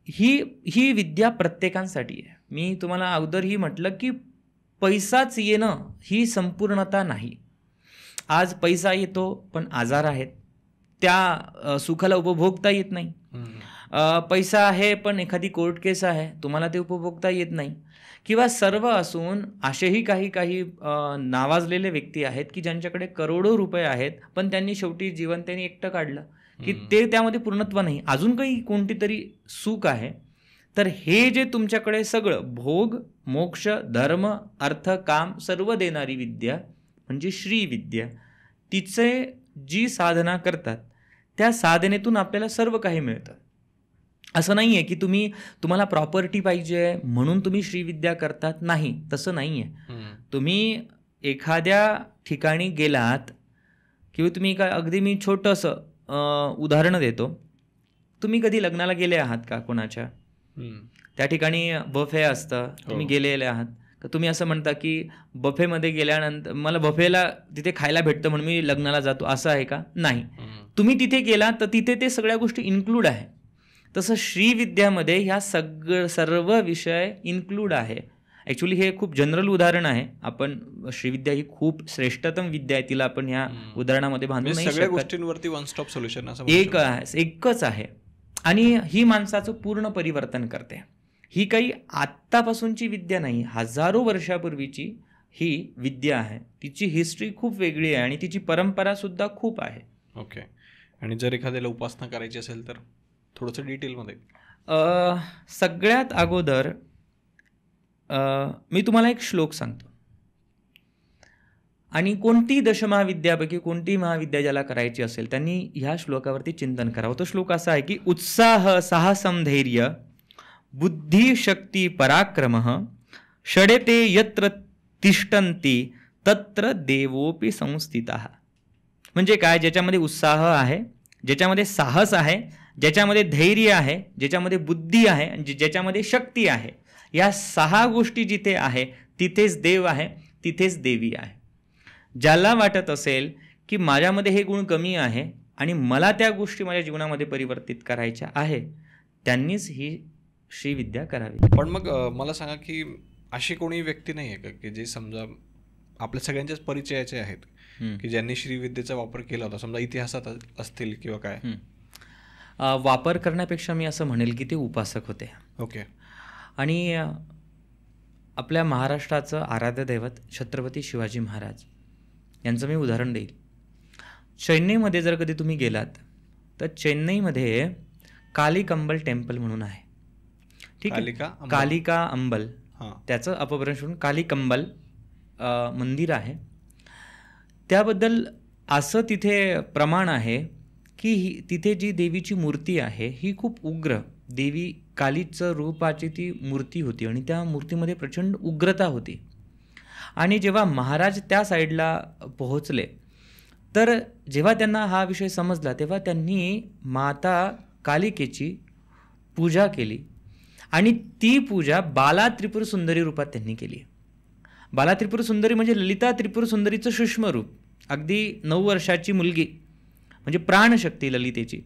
ही विद्या प्रत्येकांसाठी आहे. मी तुम्हाला अगोदरही म्हटलं की पैसाच येणं ही संपूर्णता नाही. आज पैसा येतो पण आजार आहेत, त्या सुखाला उपभोगता येत नाही. पैसा आहे पण एखादी कोर्ट केस आहे, तुम्हाला ते उपभोगता येत नाही. किंवा सर्व असून असेही काही नावाजलेले व्यक्ती आहेत की ज्यांच्याकडे करोडो रुपये आहेत पण त्यांनी शेवटी जीवन त्यांनी एकटं काढलं की ते त्यामध्ये पूर्णत्व नाही, अजून काही कोणती तरी सुख आहे. तर हे जे तुमच्याकडे सगळं भोग मोक्ष धर्म अर्थ काम सर्व देणारी विद्या म्हणजे श्रीविद्या, तिचे जी साधना करतात त्या साधनेतून आपल्याला सर्व काही मिळतं. असं नाही आहे की तुम्हाला प्रॉपर्टी पाहिजे म्हणून तुम्ही श्रीविद्या करतात, नाही, तसं नाही आहे. तुम्ही एखाद्या ठिकाणी गेलात किंवा तुम्ही अगदी मी छोटंसं उदाहरण देतो. तुम्ही कधी लग्नाला गेले आहात का कोणाच्या? त्या ठिकाणी बफे असतं, तुम्ही गेलेले आहात तर तुम्ही असं म्हणता की बफेमध्ये गेल्यानंतर मला बफेला तिथे खायला भेटतं म्हणून मी लग्नाला जातो, असं आहे का? नाही. तुम्ही तिथे गेला तर तिथे ते सगळ्या गोष्टी इन्क्लूड आहे. तसं श्रीविद्यामध्ये ह्या सर्व विषय इन्क्लूड आहे. ॲक्च्युली हे खूप जनरल उदाहरण आहे. आपण श्रीविद्या ही खूप श्रेष्ठतम विद्या आहे, तिला आपण ह्या उदाहरणामध्ये बांधू म्हणजे नाही सगळ्या शकत. गोष्टींवरती वन स्टॉप सोल्युशन असं म्हणू शकतो. एकच आहे आणि ही माणसाचं पूर्ण परिवर्तन करते. ही काही आत्तापासूनची विद्या नाही, हजारो वर्षापूर्वीची ही विद्या आहे. तिची हिस्ट्री खूप वेगळी आहे आणि तिची परंपरा सुद्धा खूप आहे. ओके. आणि जर एखाद्याला उपासना करायची असेल तर थोडंसं डिटेलमध्ये. सगळ्यात अगोदर मी तुम्हाला एक श्लोक सांगतो आणि कोणती दशमहाविद्यापैकी कोणती महाविद्या ज्याला करायची असेल त्यांनी ह्या श्लोकावरती चिंतन करावं. तो श्लोक असा आहे की उत्साह साहसम धैर्य बुद्धी शक्ती पराक्रम षडेते यत्र तिष्ठन्ति तत्र देवोपि संस्थितः. म्हणजे काय? ज्याच्यामध्ये उत्साह आहे, ज्याच्यामध्ये साहस आहे, ज्याच्यामध्ये धैर्य आहे, ज्याच्यामध्ये बुद्धी आहे आणि ज्याच्यामध्ये शक्ती आहे, या 6 गोष्टी जिथे आहे तिथेच देव आहे, तिथेच देवी आहे. ज्याला वाटत असेल की माझ्यामध्ये हे गुण कमी आहे आणि मला त्या गोष्टी माझ्या जीवनामध्ये परिवर्तित करायच्या आहे, त्यांनीच ही श्रीविद्या करावी. पण मग मला सांगा की अशी कोणी व्यक्ती नाही आहे का की जे समजा आपल्या सगळ्यांच्याच परिचयाचे आहेत की ज्यांनी श्रीविद्येचा वापर केला होता, समजा इतिहासात असतील किंवा काय? वापर करण्यापेक्षा मी असं म्हणेल की ते उपासक होते. ओके. आणि आपल्या महाराष्ट्राचं आराध्य दैवत छत्रपती शिवाजी महाराज यांचं मी उदाहरण देईल. चेन्नईमध्ये जर कधी तुम्ही गेलात तर चेन्नईमध्ये कालिकंबल टेम्पल म्हणून आहे. ठीक आहे, कालिका अंबल, त्याचं अपभ्रंश म्हणून कालिकंबल मंदिर आहे. त्याबद्दल असं तिथे प्रमाण आहे की तिथे जी देवीची मूर्ती आहे ही खूप उग्र, देवी कालीचं रूपाची ती मूर्ती होती आणि त्या मूर्तीमध्ये प्रचंड उग्रता होती. आणि जेव्हा महाराज त्या साईडला पोहोचले तर जेव्हा त्यांना हा विषय समजला तेव्हा त्यांनी माता कालिकेची पूजा केली आणि ती पूजा बाला त्रिपुर सुंदरी रूपात त्यांनी केली. बाला त्रिपुर सुंदरी म्हणजे ललिता त्रिपुर सुंदरीचं सूक्ष्म रूप, अगदी 9 वर्षाची मुलगी म्हणजे प्राणशक्ती ललितेची.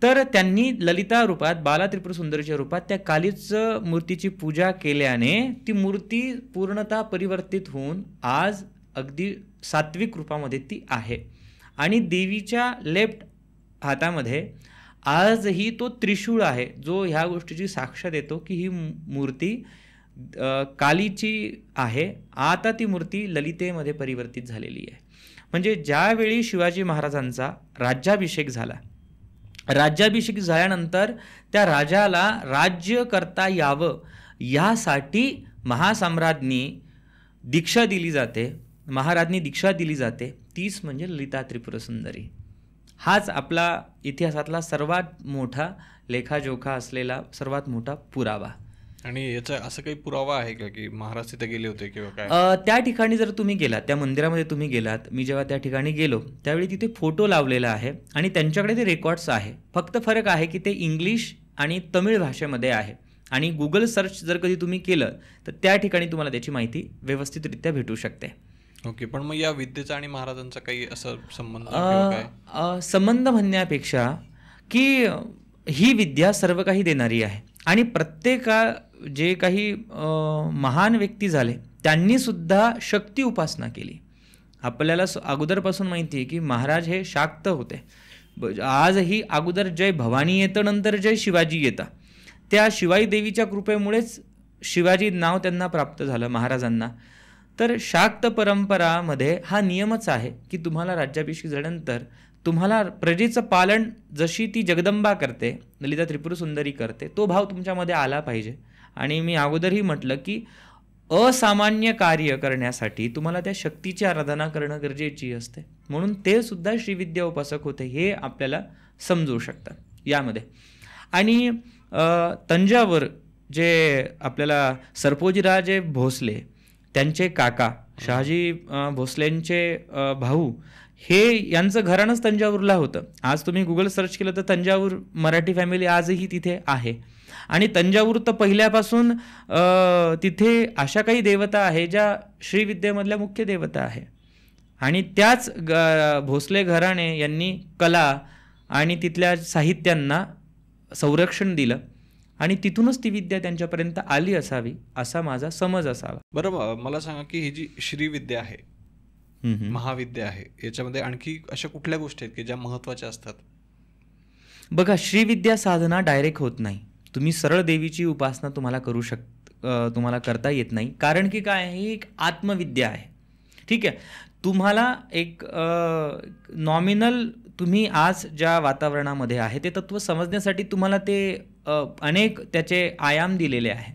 तर त्यांनी ललिता रूपात, बाला त्रिपुर सुंदरीच्या रूपात त्या कालीचं मूर्तीची पूजा केल्याने ती मूर्ती पूर्णतः परिवर्तित होऊन आज अगदी सात्विक रूपामध्ये ती आहे. आणि देवीच्या लेफ्ट हातामध्ये आजही तो त्रिशूळ आहे जो ह्या गोष्टीची साक्ष देतो की ही मूर्ती कालीची आहे. आता ती मूर्ती ललितेमध्ये परिवर्तित झालेली आहे. म्हणजे ज्यावेळी शिवाजी महाराजांचा राज्याभिषेक झाला, राज्याभिषेक झाल्यानंतर त्या राजाला राज्य करता यावं यासाठी महासाम्राज्ञी दीक्षा दिली जाते, महाराज्ञी दीक्षा दिली जाते, तीच म्हणजे ललिता त्रिपुर सुंदरी. हाच आपला इतिहासातला सर्वात मोठा लेखाजोखा असलेला सर्वात मोठा पुरावा. आणि याचा असं काही पुरावा आहे का की महाराज तिथे गेले होते किंवा काय? त्या ठिकाणी जर तुम्ही गेलात, त्या मंदिरामध्ये तुम्ही गेलात, मी जेव्हा त्या ठिकाणी गेलो त्यावेळी तिथे फोटो लावलेला आहे आणि त्यांच्याकडे ते रेकॉर्ड्स आहे. फक्त फरक आहे की ते इंग्लिश आणि तमिळ भाषेमध्ये आहे. आणि गुगल सर्च जर कधी तुम्ही केलं तर त्या ठिकाणी तुम्हाला त्याची माहिती व्यवस्थितरित्या भेटू शकते. ओके. पण मग या विद्येचा आणि महाराजांचा काही असं संबंध? संबंध म्हणण्यापेक्षा की ही विद्या सर्व काही देणारी आहे आणि जे काही महान व्यक्ती झाले त्यांनी सुद्धा शक्ती उपासना केली. आपल्याला अगोदरपासून माहिती आहे की महाराज हे शाक्त होते. आजही अगोदर जय भवानी येतं, नंतर जय शिवाजी येतं. त्या शिवाई देवीच्या कृपेमुळेच शिवाजी नाव त्यांना प्राप्त झालं महाराजांना. तर शाक्त परंपरामध्ये हा नियमच आहे की तुम्हाला राज्याभिषेक झाल्यानंतर तुम्हाला प्रजेचं पालन जशी ती जगदंबा करते, ललिता त्रिपुर सुंदरी करते, तो भाव तुमच्यामध्ये आला पाहिजे. आणि मी अगोदरही म्हटलं की असामान्य कार्य करण्यासाठी तुम्हाला त्या शक्तीची आराधना करणं गरजेची असते. म्हणून ते सुद्धा श्रीविद्या उपासक होते हे आपल्याला समजू शकतं यामध्ये. आणि तंजावर जे आपल्याला सर्पोजीराजे भोसले त्यांचे काका शहाजी भोसलेंचे भाऊ हे यांचं घराणंच तंजावरला होतं. आज तुम्ही गुगल सर्च केलं तर तंजावूर मराठी फॅमिली आजही तिथे आहे. आणि तंजावूर तर पहिल्यापासून तिथे अशा काही देवता आहे ज्या श्रीविद्येमधल्या मुख्य देवता आहे. आणि त्याच भोसले घराणे यांनी कला आणि तिथल्या साहित्यांना संरक्षण दिलं आणि तिथूनच ती विद्या त्यांच्यापर्यंत आली असावी असा माझा समज असावा. बरं, मला सांगा की ही जी श्रीविद्या आहे, हम्म. महाविद्या आहे, याच्यामध्ये आणखी अशा कुठल्या गोष्टी आहेत की ज्या महत्त्वाच्या असतात? बघा, श्रीविद्या साधना डायरेक्ट होत नाही. तुम्ही सरळ देवीची उपासना तुम्हाला करता येत नाही. कारण की काय, ही एक आत्मविद्या आहे. ठीक आहे, तुम्हाला एक नॉमिनल, तुम्ही आज ज्या वातावरणामध्ये आहे ते तत्व समजण्यासाठी तुम्हाला ते अनेक त्याचे आयाम दिलेले आहे.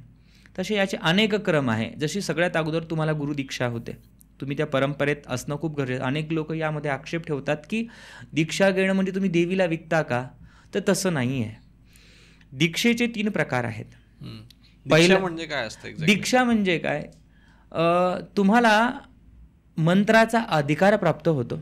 तसे याचे अनेक क्रम आहे. जशी सगळ्यात अगोदर तुम्हाला गुरुदीक्षा होते, तुम्ही त्या परंपरेत असणं खूप गरजेचं. अनेक लोक यामध्ये आक्षेप ठेवतात की दीक्षा घेणं म्हणजे तुम्ही देवीला विकता का, तर तसं नाही आहे. दीक्षेचे 3 प्रकार आहेत. दीक्षा म्हणजे काय असतं exactly? दीक्षा म्हणजे काय, तुम्हाला मंत्राचा अधिकार प्राप्त होतो.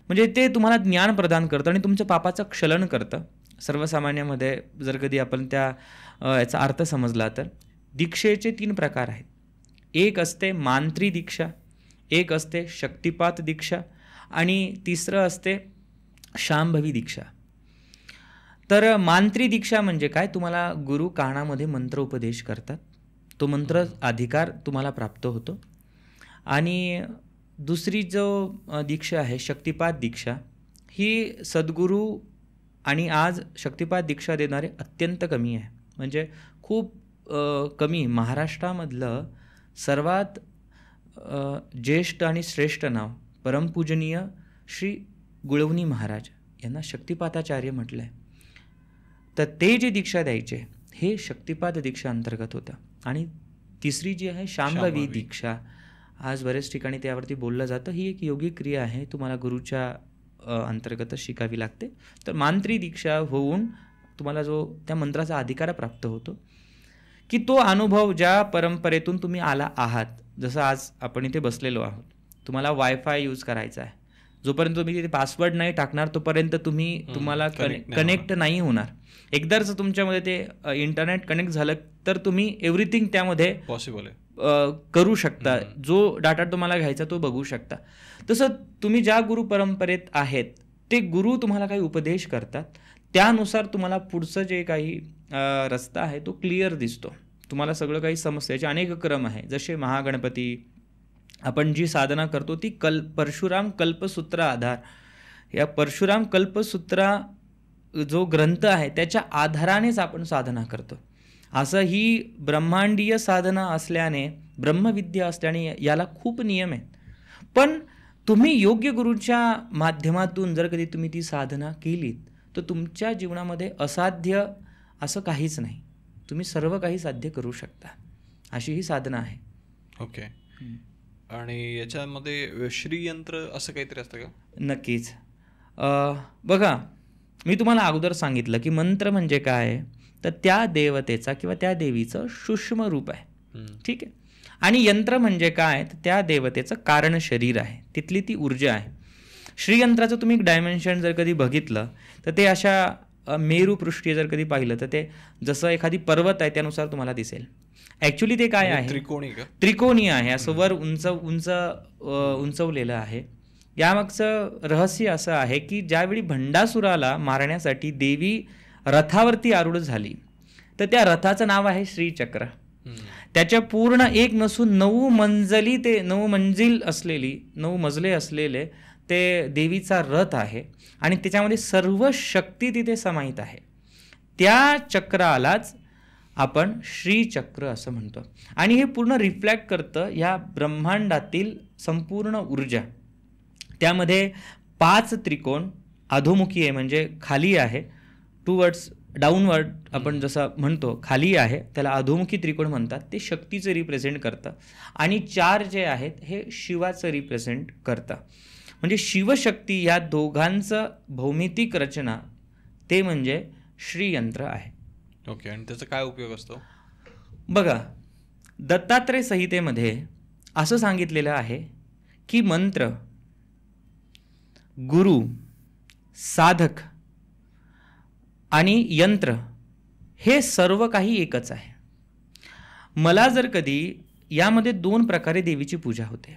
म्हणजे ते तुम्हाला ज्ञान प्रदान करतं आणि तुमच्या पापाचं क्षलन करतं. सर्वसामान्यामध्ये जर कधी आपण याचा अर्थ समजला तर दीक्षेचे 3 प्रकार आहेत. एक असते मांत्री दीक्षा, एक असते शक्तिपात दीक्षा आणि तिसरं असते शांभवी दीक्षा. तर मांत्री दीक्षा म्हणजे काय, तुम्हाला गुरु कानामध्ये मंत्र उपदेश करतात, तो मंत्र अधिकार तुम्हाला प्राप्त होतो. आणि दुसरी जो दीक्षा आहे शक्तिपात दीक्षा, ही सद्गुरू आणि आज शक्तिपात दीक्षा देणारे अत्यंत कमी आहे. म्हणजे खूप कमी. महाराष्ट्रामधलं सर्वात ज्येष्ठ आणि श्रेष्ठ नाव परमपूजनीय श्री गुळवणी महाराज यांना शक्तिपाताचार्य म्हटलं आहे. तर ते जे दीक्षा द्यायचे हे शक्तिपात दीक्षा अंतर्गत होतं. आणि तिसरी जी आहे शांभवी दीक्षा, आज बरेच ठिकाणी त्यावरती बोललं जातं. ही एक योगिक क्रिया आहे, तुम्हाला गुरुच्या अंतर्गतच शिकावी लागते. तर मांत्री दीक्षा होऊन तुम्हाला जो त्या मंत्राचा अधिकार प्राप्त होतो, की तो अनुभव ज्या परंपरेतून तुम्ही आला आहात, जसं आज आपण इथे बसलेलो आहोत, तुम्हाला वायफाय यूज करायचा आहे, जोपर्यंत तुम्ही तिथे पासवर्ड नाही टाकणार तोपर्यंत तुम्हाला कनेक्ट नाही होणार. एकदाच तुमच्यामध्ये ते इंटरनेट कनेक्ट झालं तर तुम्ही एव्हरीथिंग त्यामध्ये पॉसिबल आहे, करू शकता. जो डाटा तुम्हाला घ्यायचा तो बघू शकता. तसं तुम्ही ज्या गुरु परंपरेत आहेत ते गुरु तुम्हाला काही उपदेश करतात, त्यानुसार तुम्हाला पुढचं जे काही रस्ता आहे तो क्लिअर दिसतो. तुम्हाला सगळं काही समस्याचे अनेक क्रम आहे. जसे महागणपती, आपण जी साधना करतो ती परशुराम कल्पसूत्र आधार, या परशुराम कल्पसूत्रा जो ग्रंथ आहे त्याच्या आधारानेच आपण साधना करतो. असं ही ब्रह्मांडीय साधना असल्याने, ब्रह्मविद्या असल्याने याला खूप नियम आहेत. पण तुम्ही योग्य गुरूच्या माध्यमातून जर कधी तुम्ही ती साधना केलीत तर तुमच्या जीवनामध्ये असाध्य असं काहीच नाही. तुम्ही सर्व काही साध्य करू शकता, अशी ही साधना आहे. ओके. आणि याच्यामध्ये श्रीयंत्र असं काहीतरी असतं का? नक्कीच. बघा, मी तुम्हाला अगोदर सांगितलं की मंत्र म्हणजे काय, तर त्या देवतेचा किंवा त्या देवीचं सूक्ष्म रूप आहे. ठीक आहे. आणि यंत्र म्हणजे काय, तर त्या देवतेचं कारण शरीर आहे, तिथली ती ऊर्जा आहे. श्रीयंत्राचं तुम्ही एक डायमेन्शन जर कधी बघितलं तर ते अशा मेरूपृष्ठी जर कधी पाहिलं तर ते जसं एखादी पर्वत आहे त्यानुसार तुम्हाला दिसेल. ॲक्च्युली ते काय आहे, त्रिकोणी आहे, असं वर उंचवलेलं आहे. यामागचं रहस्य असं आहे की ज्यावेळी भंडासुराला मारण्यासाठी देवी रथावरती आरूढ झाली तर त्या रथाचं नाव आहे श्रीचक्र. त्याच्या पूर्ण एक नसून 9 मजले असलेले ते देवीचा रथ आहे आणि त्याच्यामध्ये सर्व शक्ती तिथे समाहित आहे. त्या चक्रालाच आपण श्रीचक्र असं म्हणतो. आणि हे पूर्ण रिफ्लेक्ट करतं या ब्रह्मांडातील संपूर्ण ऊर्जा. त्यामध्ये 5 त्रिकोण अधोमुखी आहे, म्हणजे खाली आहे, टूवर्ड्स डाऊनवर्ड आपण जसं म्हणतो खाली आहे, त्याला अधोमुखी त्रिकोण म्हणतात. ते शक्तीचं रिप्रेझेंट करतं. आणि 4 जे आहेत हे शिवाचं रिप्रेझेंट करतं. म्हणजे शिवशक्ती या दोघांचं भौमितिक रचना ते म्हणजे श्रीयंत्र आहे. ओके. आणि त्याचा काय उपयोग असतो? बघा, दत्तात्रय संहितेमध्ये असं सांगितलेलं आहे की मंत्र, गुरु, साधक आणि यंत्र हे सर्व काही एकच आहे. मला जर कधी यामध्ये 2 प्रकारे देवीची पूजा होते.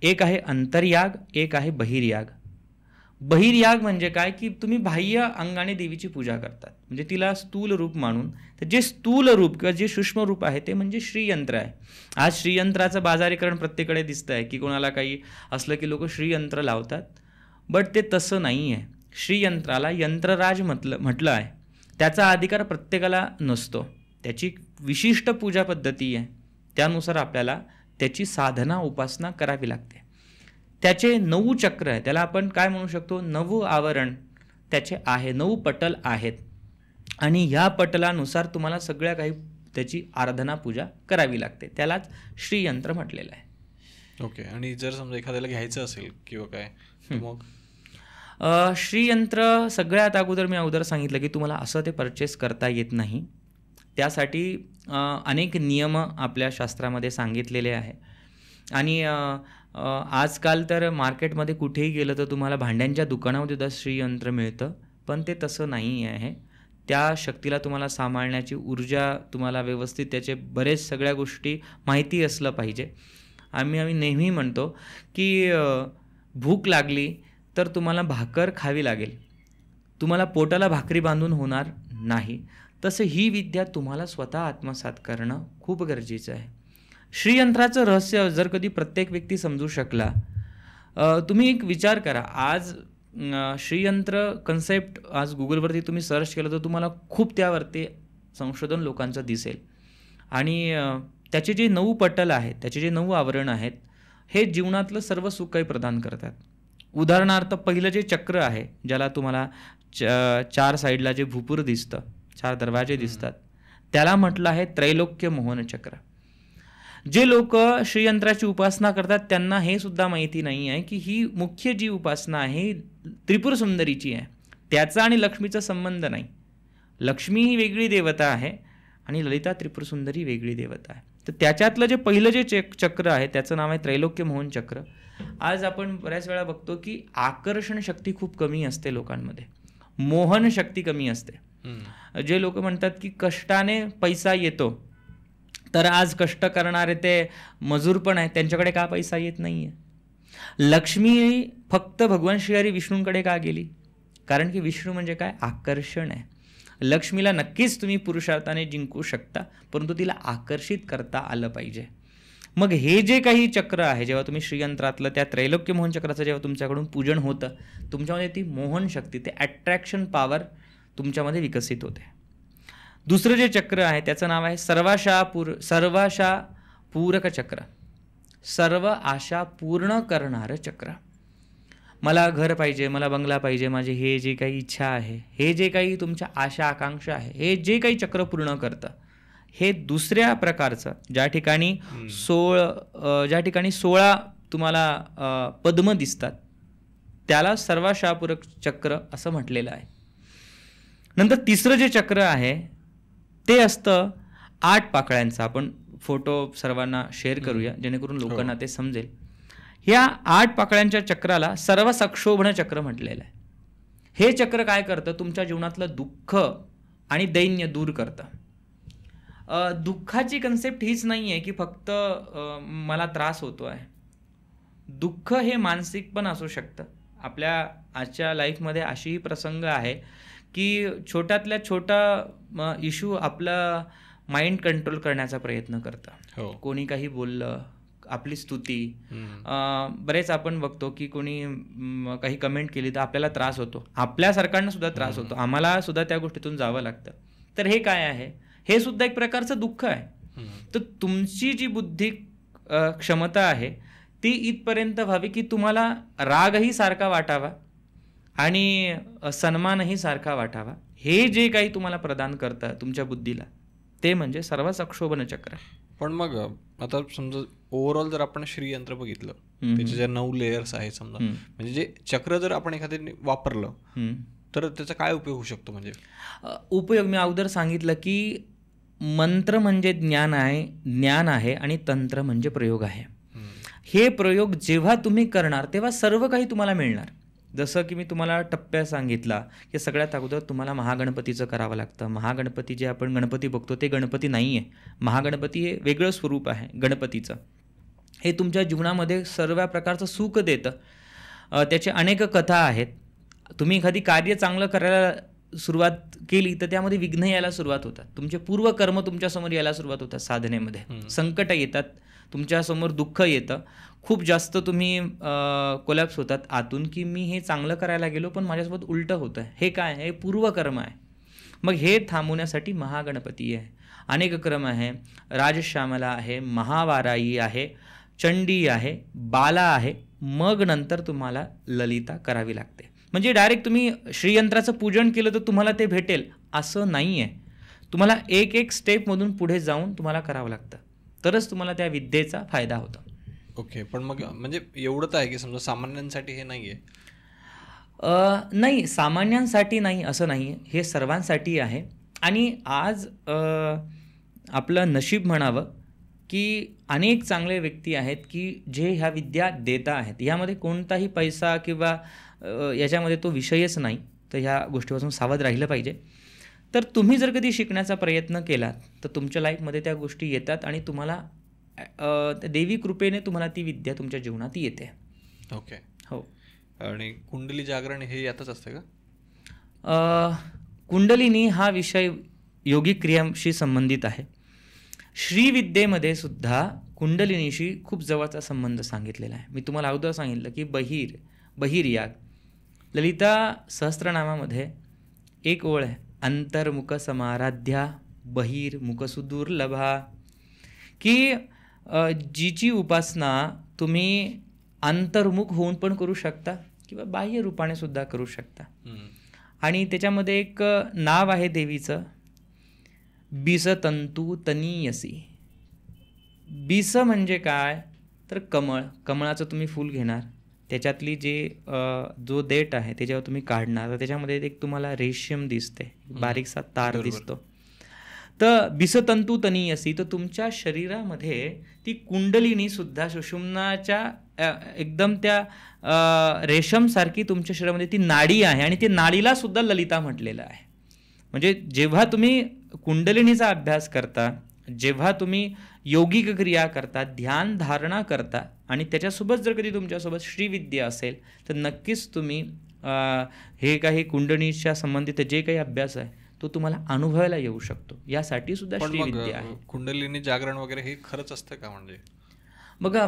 एक आहे अंतर्याग, एक आहे बहिर्याग. बहिर्याग म्हणजे काय, की तुम्ही बाह्य अंगाने देवीची पूजा करतात, म्हणजे तिला स्थूल रूप मानून. तर जे स्थूल रूप किंवा जे सूक्ष्म रूप आहे ते म्हणजे श्रीयंत्र आहे. आज श्रीयंत्राचं बाजारीकरण प्रत्येकडे दिसतं आहे, की कोणाला काही असलं की लोक श्रीयंत्र लावतात, बट ते तसं नाही आहे. श्रीयंत्राला यंत्रराज म्हटलं आहे. त्याचा अधिकार प्रत्येकाला नसतो. त्याची विशिष्ट पूजा पद्धती आहे, त्यानुसार आपल्याला त्याची साधना उपासना करावी लागते. त्याचे 9 चक्र आहे, त्याला आपण काय म्हणू शकतो, 9 आवरण त्याचे आहे, 9 पटल आहेत. आणि ह्या पटलानुसार तुम्हाला सगळ्या काही त्याची आराधना पूजा करावी लागते. त्यालाच श्रीयंत्र म्हटलेलं आहे. ओके. आणि जर समजा एखाद्याला घ्यायचं असेल किंवा काय, मग श्रीयंत्र सगळ्यात अगोदर मी सांगितलं की तुम्हाला असं ते परचेस करता येत नाही. त्यासाठी अनेक नियम आपल्या शास्त्रामध्ये सांगितलेले आहे. आणि आजकाल तर मार्केटमध्ये कुठेही गेलं तर तुम्हाला भांड्यांच्या दुकानामध्ये सुद्धा श्रीयंत्र मिळतं, पण ते तसं नाही आहे. त्या शक्तीला तुम्हाला सांभाळण्याची ऊर्जा, तुम्हाला व्यवस्थित त्याचे बरेच सगळ्या गोष्टी माहिती असलं पाहिजे. आम्ही नेहमी म्हणतो की भूक लागली तर तुम्हाला भाकर खावी लागेल, तुम्हाला पोटाला भाकरी बांधून होणार नाही. तसं ही विद्या तुम्हाला स्वतः आत्मसात करणं खूप गरजेचं आहे. श्रीयंत्राचं रहस्य जर कधी प्रत्येक व्यक्ती समजू शकला, तुम्ही एक विचार करा, आज श्रीयंत्र कन्सेप्ट आज गुगलवरती तुम्ही सर्च केलं तर तुम्हाला खूप त्यावरती संशोधन लोकांचं दिसेल. आणि त्याचे जे 9 पटल आहेत, त्याचे जे 9 आवरण आहेत, हे जीवनातलं सर्व सुख काही प्रदान करतात. उदाहरणार्थ पहिलं जे चक्र आहे, ज्याला तुम्हाला 4 साईडला जे भूपूर दिसतं, 4 दरवाजे दिसतात, त्याला म्हटलं आहे त्रैलोक्य मोहन चक्र. जे लोक श्रीयंत्राची उपासना करतात त्यांना हे सुद्धा माहिती नाही आहे की ही मुख्य जी उपासना आहे त्रिपुर सुंदरीची आहे. त्याचा आणि लक्ष्मीचा संबंध नाही. लक्ष्मी ही वेगळी देवता आहे आणि ललिता त्रिपुर सुंदरी वेगळी देवता आहे. तर त्याच्यातलं जे पहिलं जे चक्र आहे त्याचं नाव आहे त्रैलोक्य मोहन चक्र. आज आपण बऱ्याच वेळा बघतो की आकर्षण शक्ती खूप कमी असते लोकांमध्ये, मोहन शक्ती कमी असते. जे लोक म्हणतात की कष्टाने पैसा येतो, तर आज कष्ट करणारे ते मजूर पण आहेत, त्यांच्याकडे का पैसा येत नाही आहे? लक्ष्मी फक्त भगवान श्रीहरी विष्णूंकडे का गेली? कारण की विष्णू म्हणजे काय, आकर्षण आहे. लक्ष्मीला नक्कीच तुम्ही पुरुषार्थाने जिंकू शकता, परंतु तिला आकर्षित करता आलं पाहिजे. मग हे जे काही चक्र आहे, जेव्हा तुम्ही श्रीयंत्रातलं त्या त्रैलोक्य मोहन चक्राचं जेव्हा तुमच्याकडून पूजन होतं, तुमच्यामध्ये ती मोहन शक्ती, ते अट्रॅक्शन पॉवर तुमच्यामध्ये विकसित होते. दुसरं जे चक्र आहे त्याचं नाव आहे सर्वाशा पूरक चक्र, सर्व आशा पूर्ण करणारं चक्र. मला घर पाहिजे, मला बंगला पाहिजे, माझी हे जे काही इच्छा आहे, हे जे काही तुमच्या आशा आकांक्षा आहे, हे जे काही चक्र पूर्ण करतं, हे दुसऱ्या प्रकारचं ज्या ठिकाणी 16 तुम्हाला पद्म दिसतात त्याला सर्वाशापूरक चक्र असं म्हटलेलं आहे. नंतर तिसरं जे चक्र आहे ते असतं 8 पाकळ्यांचं. आपण फोटो सर्वांना शेअर करूया जेणेकरून लोकांना ते समजेल. ह्या 8 पाकळ्यांच्या चक्राला सर्व संक्षोभण चक्र म्हटलेलं आहे. हे चक्र काय करतं, तुमच्या जीवनातलं दुःख आणि दैन्य दूर करतं. दुःखाची कन्सेप्ट हीच नाही आहे की फक्त मला त्रास होतो आहे. दुःख हे मानसिक पण असू शकतं. आपल्या आजच्या लाईफमध्ये अशीही प्रसंग आहे की छोट्यातल्या छोटा इश्यू आपला माइंड कंट्रोल करण्याचा प्रयत्न करतं. कोणी काही बोललं, आपली स्तुती, बरेच आपण बघतो की कोणी काही कमेंट केली तर आपल्याला त्रास होतो, आपल्या सरकारनं सुद्धा त्रास होतो, आम्हाला सुद्धा त्या गोष्टीतून जावं लागतं. तर हे काय आहे, हे सुद्धा एक प्रकारचं दुःख आहे. तर तुमची जी बुद्धी क्षमता आहे ती इथपर्यंत व्हावी की तुम्हाला रागही सारखा वाटावा आणि सन्मानही सारखा वाटावा. हे जे काही तुम्हाला प्रदान करतं तुमच्या बुद्धीला, ते म्हणजे सर्व संक्षोभन चक्र. पण मग आता समजा ओव्हरऑल जर आपण श्रीयंत्र बघितलं, त्याचे जे 9 लेयर्स आहेत समजा, म्हणजे जे चक्र जर आपण एखाद्याने वापरलं तर त्याचा काय उपयोग होऊ शकतो? म्हणजे उपयोग मी अगोदर सांगितलं की मंत्र म्हणजे ज्ञान आहे आणि तंत्र म्हणजे प्रयोग आहे. हे प्रयोग जेव्हा तुम्ही करणार तेव्हा सर्व काही तुम्हाला मिळणार. जसं की मी तुम्हाला टप्प्या सांगितला की सगळ्यात अगोदर तुम्हाला महागणपतीचं करावं लागतं. महागणपती जे आपण गणपती बघतो ते गणपती नाही आहे. महागणपती हे वेगळं स्वरूप आहे गणपतीचं. हे तुमच्या जीवनामध्ये सर्व प्रकारचं सुख देतं. त्याचे अनेक कथा आहेत. तुम्ही एखादी कार्य चांगलं करायला सुरुवात केली तर त्यामध्ये विघ्न यायला सुरुवात होतात, तुमचे पूर्वकर्म तुमच्यासमोर यायला सुरुवात होतात, साधनेमध्ये संकट येतात, तुमच्यासमोर दुःख येतं, खूप जास्त तुम्ही कोलॅप्स होतात आतून की मी हे चांगलं करायला गेलो पण माझ्यासोबत उलटं होतं, हे काय हे पूर्वकर्म आहे. मग हे थांबवण्यासाठी महागणपती आहे, अनेक क्रम आहे, राजश्यामला आहे, महावाराई आहे, चंडी आहे, बाला आहे, मग नंतर तुम्हाला ललिता करावी लागते. म्हणजे डायरेक्ट तुम्ही श्रीयंत्राचं पूजन केलं तर तुम्हाला ते भेटेल असं नाही आहे, तुम्हाला एक एक स्टेपमधून पुढे जाऊन तुम्हाला करावं लागतं, तरच तुम्हाला त्या विद्येचा फायदा होतो. ओके, पण मग म्हणजे एवढं तर आहे की समजा सामान्यांसाठी हे नाही आहे? नाही, सामान्यांसाठी नाही असं नाही, हे सर्वांसाठी आहे. आणि आज आपलं नशीब म्हणावं की अनेक चांगले व्यक्ती आहेत की जे ह्या विद्या देता आहेत, ह्यामध्ये कोणताही पैसा किंवा याच्यामध्ये तो विषयच नाही, तर ह्या गोष्टीपासून सावध राहिलं पाहिजे. तर तुम्ही जर कधी शिकण्याचा प्रयत्न केलात तर तुमच्या लाईफमध्ये त्या गोष्टी येतात आणि तुम्हाला त्या देवी कृपेने तुम्हाला ती विद्या तुमच्या जीवनात येते. ओके. हो. आणि कुंडली जागरण हे यातच असतं का? कुंडलिनी हा विषय योगिक क्रियांशी संबंधित आहे. श्रीविद्येमध्ये सुद्धा कुंडलिनीशी खूप जवळचा संबंध सांगितलेला आहे. मी तुम्हाला अगोदर सांगितलं की बहिर्याग, ललिता सहस्त्रनामामध्ये एक ओळ आहे, अंतर्मुख समाराध्या बहिर्मुख सुदुर्लभा, की जिची उपासना तुम्ही अंतर्मुख होऊन पण करू शकता किंवा बाह्य रूपाने सुद्धा करू शकता. आणि त्याच्यामध्ये एक नाव आहे देवीचं, बिसतंतू तनीयसी. बिस म्हणजे काय तर कमळाचं तुम्ही फूल घेणार, त्याच्यातली जो देठ आहे त्याच्यावर तुम्ही काढणार, तर त्याच्यामध्ये एक तुम्हाला रेशीम दिसते, बारीकसा तार दिसतो, तर बिसतंतू तनीयसी. तर तुमच्या शरीरामध्ये ती कुंडलिनी सुद्धा सुषुम्नाच्या एकदम त्या रेशमसारखी तुमच्या शरीरामध्ये ती नाडी आहे आणि ती नाडीला सुद्धा ललिता म्हटलेलं आहे. म्हणजे जेव्हा तुम्ही कुंडलिनीचा अभ्यास करता, जेव्हा तुम्ही योगिक क्रिया करता, ध्यान धारणा करता आणि त्याच्यासोबत जर कधी तुमच्यासोबत श्रीविद्या असेल तर नक्कीच तुम्ही हे काही कुंडलिनीच्या संबंधित जे काही अभ्यास आहे तो तुम्हाला अनुभवायला येऊ शकतो. यासाठी सुद्धा श्रीविद्या आहे. कुंडलिनी जागरण वगैरे हे खरंच असतं का? म्हणजे बघा,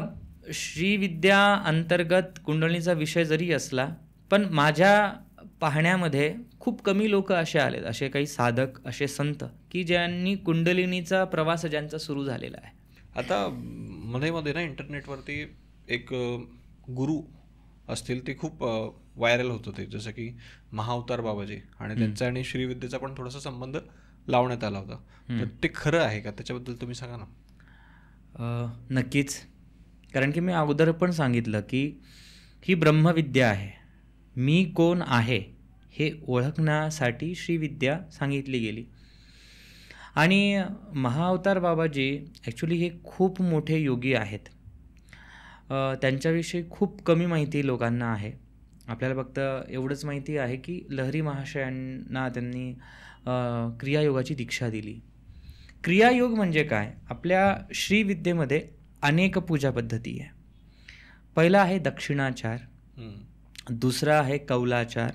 श्रीविद्या अंतर्गत कुंडलिनीचा विषय जरी असला पण माझ्या पाहण्यामध्ये खूप कमी लोक असे आलेत, असे काही साधक, असे संत की ज्यांनी कुंडलिनीचा प्रवास ज्यांचा सुरू झालेला आहे. आता मध्ये ना इंटरनेटवरती एक गुरु असतील ते खूप व्हायरल होत होते, जसं की महाअवतार बाबाजी, आणि त्यांचा आणि श्रीविद्येचा पण थोडासा संबंध लावण्यात आला होता. तर ते खरं आहे का? त्याच्याबद्दल तुम्ही सांगा ना. नक्कीच, कारण की मी अगोदर पण सांगितलं की ही ब्रह्मविद्या आहे. मी कोण आहे हे ओळखण्यासाठी श्रीविद्या सांगितली गेली. आणि महाअवतार बाबाजी ॲक्च्युली हे खूप मोठे योगी आहेत. त्यांच्याविषयी खूप कमी माहिती लोकांना आहे. आपल्याला फक्त एवढंच माहिती आहे की लहरी महाशयांना त्यांनी क्रियायोगाची दीक्षा दिली. क्रियायोग म्हणजे काय? आपल्या श्रीविद्येमध्ये अनेक पूजा पद्धती आहे. पहिला आहे दक्षिणाचार, दुसरा आहे कौलाचार,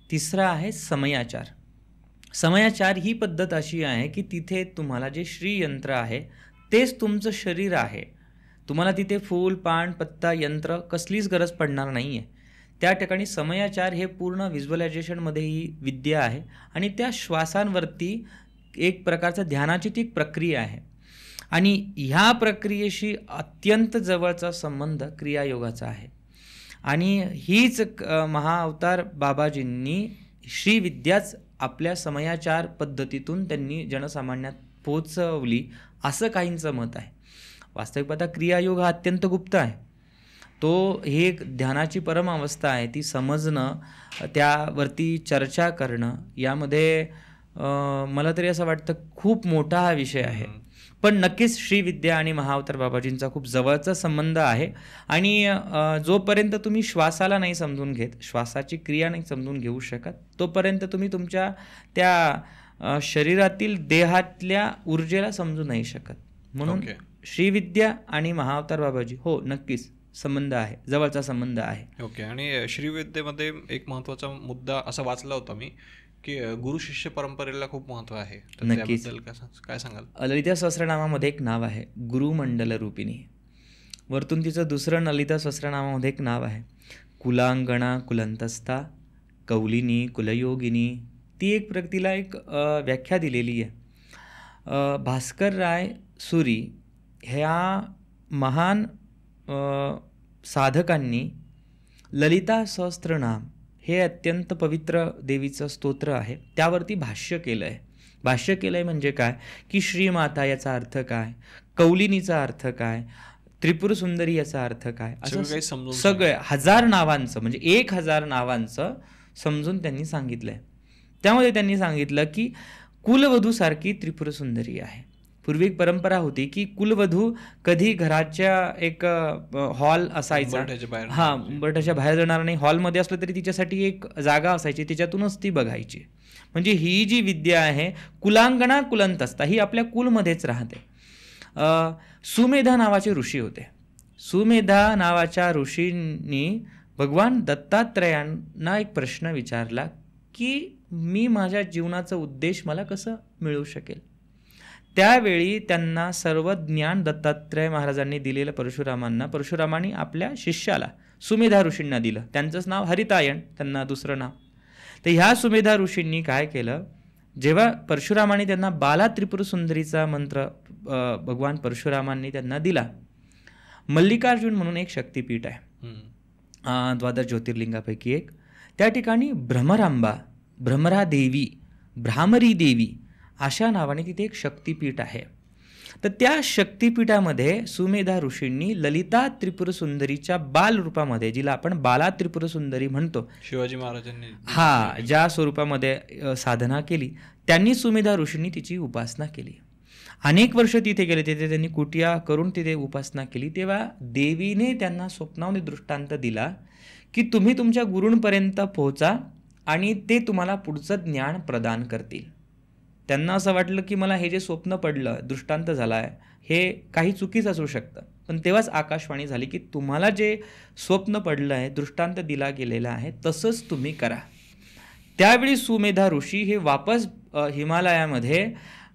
तिसरा आहे समयाचार. समयाचार ही पद्धत अशी आहे की तिथे तुम्हाला जे श्रीयंत्र आहे तेच तुमचं शरीर आहे. तुम्हाला तिथे फूल, पान, पत्ता, यंत्र कसलीच गरज पडणार नाही आहे. त्या ठिकाणी समयाचार हे पूर्ण व्हिज्युअलायझेशनमध्ये ही विद्या आहे आणि त्या श्वासांवरती एक प्रकारचा ध्यानाची ती प्रक्रिया आहे. आणि ह्या प्रक्रियेशी अत्यंत जवळचा संबंध क्रियायोगाचा आहे. आणि हीच महाअवतार बाबाजींनी श्रीविद्याच आपल्या समयाचार पद्धतीतून त्यांनी जनसामान्यात पोचवली असं काहींचं मत आहे. वास्तविक पाहता क्रियायोग हा अत्यंत गुप्त आहे. तो ही एक ध्यानाची परम अवस्था आहे, ती समजणं, त्यावरती चर्चा करणं, यामध्ये मला तरी असं वाटतं खूप मोठा हा विषय आहे. पण नक्कीच श्रीविद्या आणि महाअवतार बाबाजींचा खूप जवळचा संबंध आहे. आणि जोपर्यंत तुम्ही श्वासाला नाही समजून घेत, श्वासाची क्रिया नाही समजून घेऊ शकत, तोपर्यंत तुम्ही तुमच्या त्या शरीरातील देहातल्या ऊर्जेला समजू नाही शकत. म्हणून श्रीविद्या आणि महाअवतार बाबाजी हो नक्कीच संबंध आहे, जवळचा संबंध आहे. ओके. आणि श्रीविद्येमध्ये एक महत्त्वाचा मुद्दा असा वाचला होता मी, की गुरु शिष्य परंपरेला खूप महत्त्व आहे. तर नक्कीच. त्याबद्दल काय सांगाल? ललिता सहस्रनामामध्ये एक नाव आहे गुरुमंडल रूपिणी. वरतून तिचं दुसरं ललिता सहस्रनामामध्ये एक नाव आहे कुलांगणा कुलंतस्था कौलिनी कुलयोगिनी. ती एक तिला एक व्याख्या दिलेली आहे. भास्कर राय सुरी ह्या महान साधकांनी ललिता सहस्त्रनाम हे अत्यंत पवित्र देवीचं स्तोत्र आहे, त्यावरती भाष्य केलं आहे. भाष्य केलं आहे म्हणजे काय, की श्रीमाता याचा अर्थ काय, कौलिनीचा अर्थ काय, त्रिपुर सुंदरी याचा अर्थ काय, असं सगळं 1000 नावांचं म्हणजे 1000 नावांचं समजून त्यांनी सांगितलंय. त्यामध्ये त्यांनी सांगितलं की कुलवधूसारखी त्रिपुर सुंदरी आहे. पूर्वी एक परंपरा होती की कुलवधू कधी घराच्या एक हॉल असायचा, उंबरठ्याच्या बाहेर जाणार नाही, हॉलमध्ये असलं तरी तिच्यासाठी एक जागा असायची, तिच्यातूनच ती बघायची. म्हणजे ही जी विद्या आहे कुलांगणा कुलंतस्था ही आपल्या कुलमध्येच राहते. सुमेधा नावाचे ऋषी होते. सुमेधा नावाच्या ऋषींनी भगवान दत्तात्रयांना एक प्रश्न विचारला की मी माझ्या जीवनाचा उद्देश मला कसं मिळू शकेल. त्यावेळी त्यांना सर्व ज्ञान दत्तात्रय महाराजांनी दिलेलं परशुरामांनी आपल्या शिष्याला सुमेधा ऋषींना दिलं. त्यांचंच नाव हरितायन, त्यांना दुसरं नाव. तर ह्या सुमेधा ऋषींनी काय केलं, जेव्हा परशुरामांनी त्यांना बाला त्रिपुर सुंदरीचा मंत्र भगवान परशुरामांनी त्यांना दिला. मल्लिकार्जुन म्हणून एक शक्तिपीठ आहे, 12 ज्योतिर्लिंगापैकी एक. त्या ठिकाणी भ्रमरांबा, भ्रमरादेवी, भ्रामरी देवी अशा नावाने तिथे एक शक्तिपीठ आहे. तर त्या शक्तिपीठामध्ये सुमेधा ऋषींनी ललिता त्रिपुर सुंदरीच्या बाल रूपामध्ये, जिला आपण बाला त्रिपुर सुंदरी म्हणतो, शिवाजी महाराजांनी ज्या स्वरूपामध्ये साधना केली, त्यांनी सुमेधा ऋषींनी तिची उपासना केली. अनेक वर्ष तिथे गेले, तिथे त्यांनी कुटिया करून तिथे उपासना केली. तेव्हा देवीने त्यांना स्वप्नामध्ये दृष्टांत दिला की तुम्ही तुमच्या गुरूंपर्यंत पोहोचा आणि ते तुम्हाला पुढचं ज्ञान प्रदान करतील. त्यांना असं वाटलं की मला हे जे स्वप्न पडलं, दृष्टांत झाला आहे, हे काही चुकीचं असू शकतं. पण तेव्हाच आकाशवाणी झाली की तुम्हाला जे स्वप्न पडलं आहे, दृष्टांत दिला गेलेला आहे, तसंच तुम्ही करा. त्यावेळी सुमेधा ऋषी हे वापस हिमालयामध्ये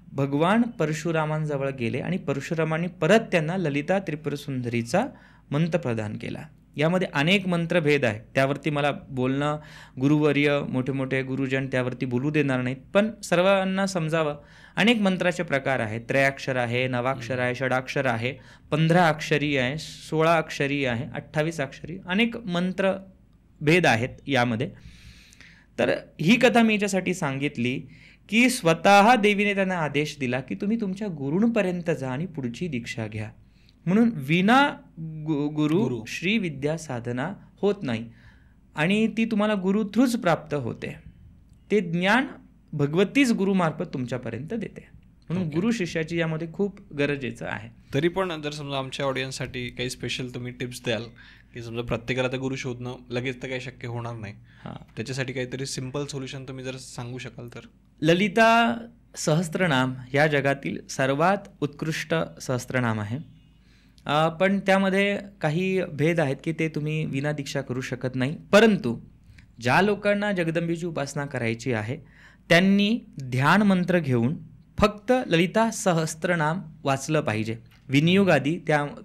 भगवान परशुरामांजवळ गेले आणि परशुरामांनी परत त्यांना ललिता त्रिपुर सुंदरीचा मंत्र प्रदान केला. यामध्ये अनेक मंत्रभेद आहे, त्यावरती मला बोलणं, गुरुवर्य मोठे मोठे गुरुजन त्यावरती बोलू देणार नाहीत, पण सर्वांना समजावं. अनेक मंत्राचे प्रकार आहेत. 3 आहे, 9 आहे, षडाक्षर आहे, 15 अक्षरी आहे, 16 अक्षरी आहे, 28 अक्षरी, अनेक मंत्रभेद आहेत यामध्ये. तर ही कथा मी याच्यासाठी सांगितली की स्वतः देवीने त्यांना आदेश दिला की तुम्ही तुमच्या गुरूंपर्यंत जा आणि पुढची दीक्षा घ्या. म्हणून विना गुरु श्री विद्या साधना होत नाही आणि ती तुम्हाला गुरु थ्रूच प्राप्त होते. ते ज्ञान भगवतीच गुरुमार्फत तुमच्यापर्यंत देते. म्हणून गुरु शिष्याची यामध्ये खूप गरजेचं आहे. तरी पण जर समजा आमच्या ऑडियन्ससाठी काही स्पेशल तुम्ही टिप्स द्याल की समजा प्रत्येकाला तर गुरु शोधणं लगेच तर काही शक्य होणार नाही, त्याच्यासाठी काहीतरी सिम्पल सोल्युशन तुम्ही जर सांगू शकाल तर. ललिता सहस्त्रनाम या जगातील सर्वात उत्कृष्ट सहस्त्रनाम आहे, पण त्यामध्ये काही भेद आहेत की ते तुम्ही विना दीक्षा करू शकत नाही. परंतु ज्या लोकांना जगदंबेची उपासना करायची आहे त्यांनी ध्यान मंत्र घेऊन फक्त ललिता सहस्त्रनाम वाचलं पाहिजे. विनियोग आदी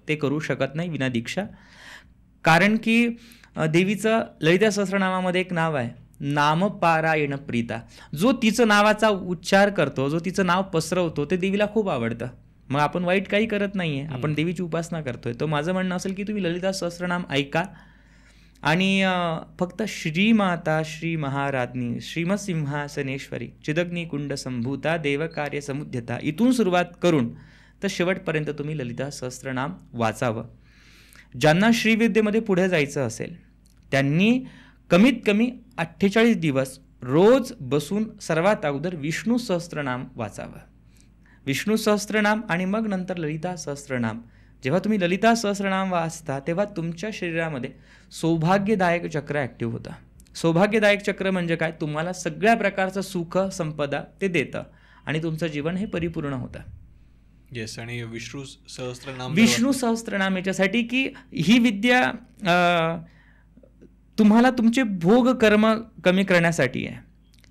ते करू शकत नाही विना दीक्षा. कारण की देवीचं ललिता सहस्त्रनामामध्ये एक नाव आहे नामपारायण प्रीता. जो तिचं नावाचा उच्चार करतो, जो तिचं नाव पसरवतो, ते देवीला खूप आवडतं. मग आपण वाईट काही करत नाहीये, आपण देवीची उपासना करतोय. तर माझं म्हणणं असेल की तुम्ही ललिता सहस्त्रनाम ऐका आणि फक्त श्रीमाता श्री महाराज्ञी श्रीमसिंहासनेश्वरी चिदग्नी कुंड संभूता देवकार्य समुद्यता इथून सुरुवात करून तर शेवटपर्यंत तुम्ही ललिता सहस्त्रनाम वाचावं. ज्यांना श्रीविद्येमध्ये पुढे जायचं असेल त्यांनी कमीत कमी 48 दिवस रोज बसून सर्वात अगोदर विष्णू सहस्त्रनाम वाचावं. विष्णू सहस्त्रनाम आणि मग नंतर ललिता सहस्त्रनाम. जेव्हा तुम्ही ललिता सहस्त्रनाम वाचता तेव्हा तुमच्या शरीरामध्ये सौभाग्यदायक चक्र ॲक्टिव्ह होतं. सौभाग्यदायक चक्र म्हणजे काय, तुम्हाला सगळ्या प्रकारचं सुख संपदा ते देतं आणि तुमचं जीवन हे परिपूर्ण होतं. येस, आणि विष्णू सहस्त्रनाम याच्यासाठी की ही विद्या तुम्हाला तुमचे भोग कर्म कमी करण्यासाठी आहे.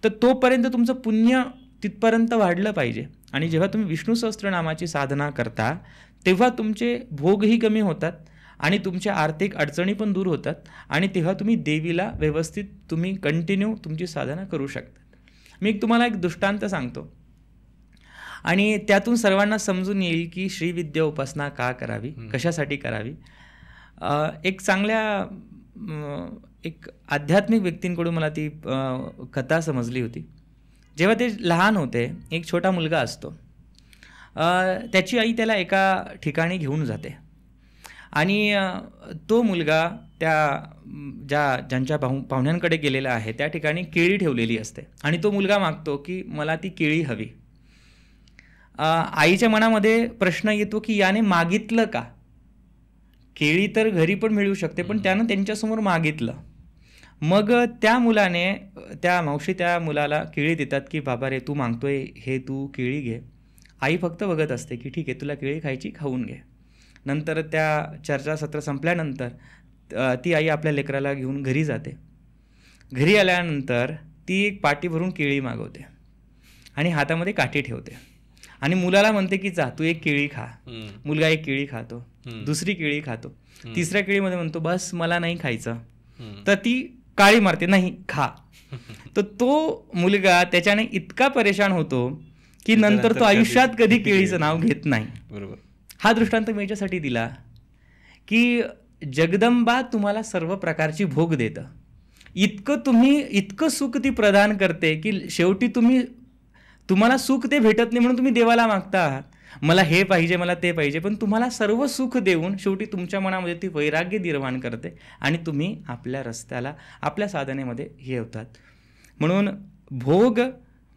तर तोपर्यंत तुमचं पुण्य तिथपर्यंत वाढलं पाहिजे. आणि जेव्हा तुम्ही विष्णू सहस्त्रनामाची साधना करता तेव्हा तुमचे भोगही कमी होतात आणि तुमच्या आर्थिक अडचणी पण दूर होतात आणि तेव्हा तुम्ही देवीला व्यवस्थित तुम्ही कंटिन्यू तुमची साधना करू शकता. मी तुम्हाला एक दृष्टांत सांगतो आणि त्यातून सर्वांना समजून येईल की श्रीविद्या उपासना का करावी, कशासाठी करावी. एक चांगल्या एक आध्यात्मिक व्यक्तींकडून मला ती कथा समजली होती. जेव्हा ते लहान होते, एक छोटा मुलगा असतो, त्याची आई त्याला एका ठिकाणी घेऊन जाते आणि तो मुलगा ज्यांच्या पाहुण्यांकडे गेलेला आहे त्या ठिकाणी केळी ठेवलेली असते आणि तो मुलगा मागतो की मला ती केळी हवी. आईच्या मनामध्ये प्रश्न येतो की याने मागितलं का? केळी तर घरी पण मिळू शकते, पण त्यानं त्यांच्यासमोर मागितलं. मग त्या मावशी त्या मुलाला केळी देतात की बाबा रे, तू मागतोय हे, तू केळी घे. आई फक्त बघत असते की ठीक आहे, तुला केळी खायची, खाऊन घे. नंतर त्या चर्चासत्र संपल्यानंतर ती आई आपल्या लेकराला घेऊन घरी जाते. घरी आल्यानंतर ती एक पाटी भरून केळी मागवते आणि हातामध्ये काठी ठेवते आणि मुलाला म्हणते की जा, तू एक केळी खा. मुलगा एक केळी खातो, दुसरी केळी खातो, तिसऱ्या केळीमध्ये म्हणतो बस मला नाही खायचं. तर ती काळी मारते, नाही खा. तर तो मुलगा त्याच्याने इतका परेशान होतो की नंतर तो आयुष्यात कधी केळीचं नाव घेत नाही. बरोबर. हा दृष्टांत मी याच्यासाठी दिला की जगदंबा तुम्हाला सर्व प्रकारची भोग देतं. इतकं सुख ती प्रदान करते की शेवटी तुम्हाला सुख ते भेटत नाही म्हणून तुम्ही देवाला मागता आहात, मला हे पाहिजे, मला ते पाहिजे. पण तुम्हाला सर्व सुख देऊन शेवटी तुमच्या मनामध्ये ती वैराग्य निर्माण करते आणि तुम्ही आपल्या रस्त्याला, आपल्या साधनेमध्ये हे होतात. म्हणून भोग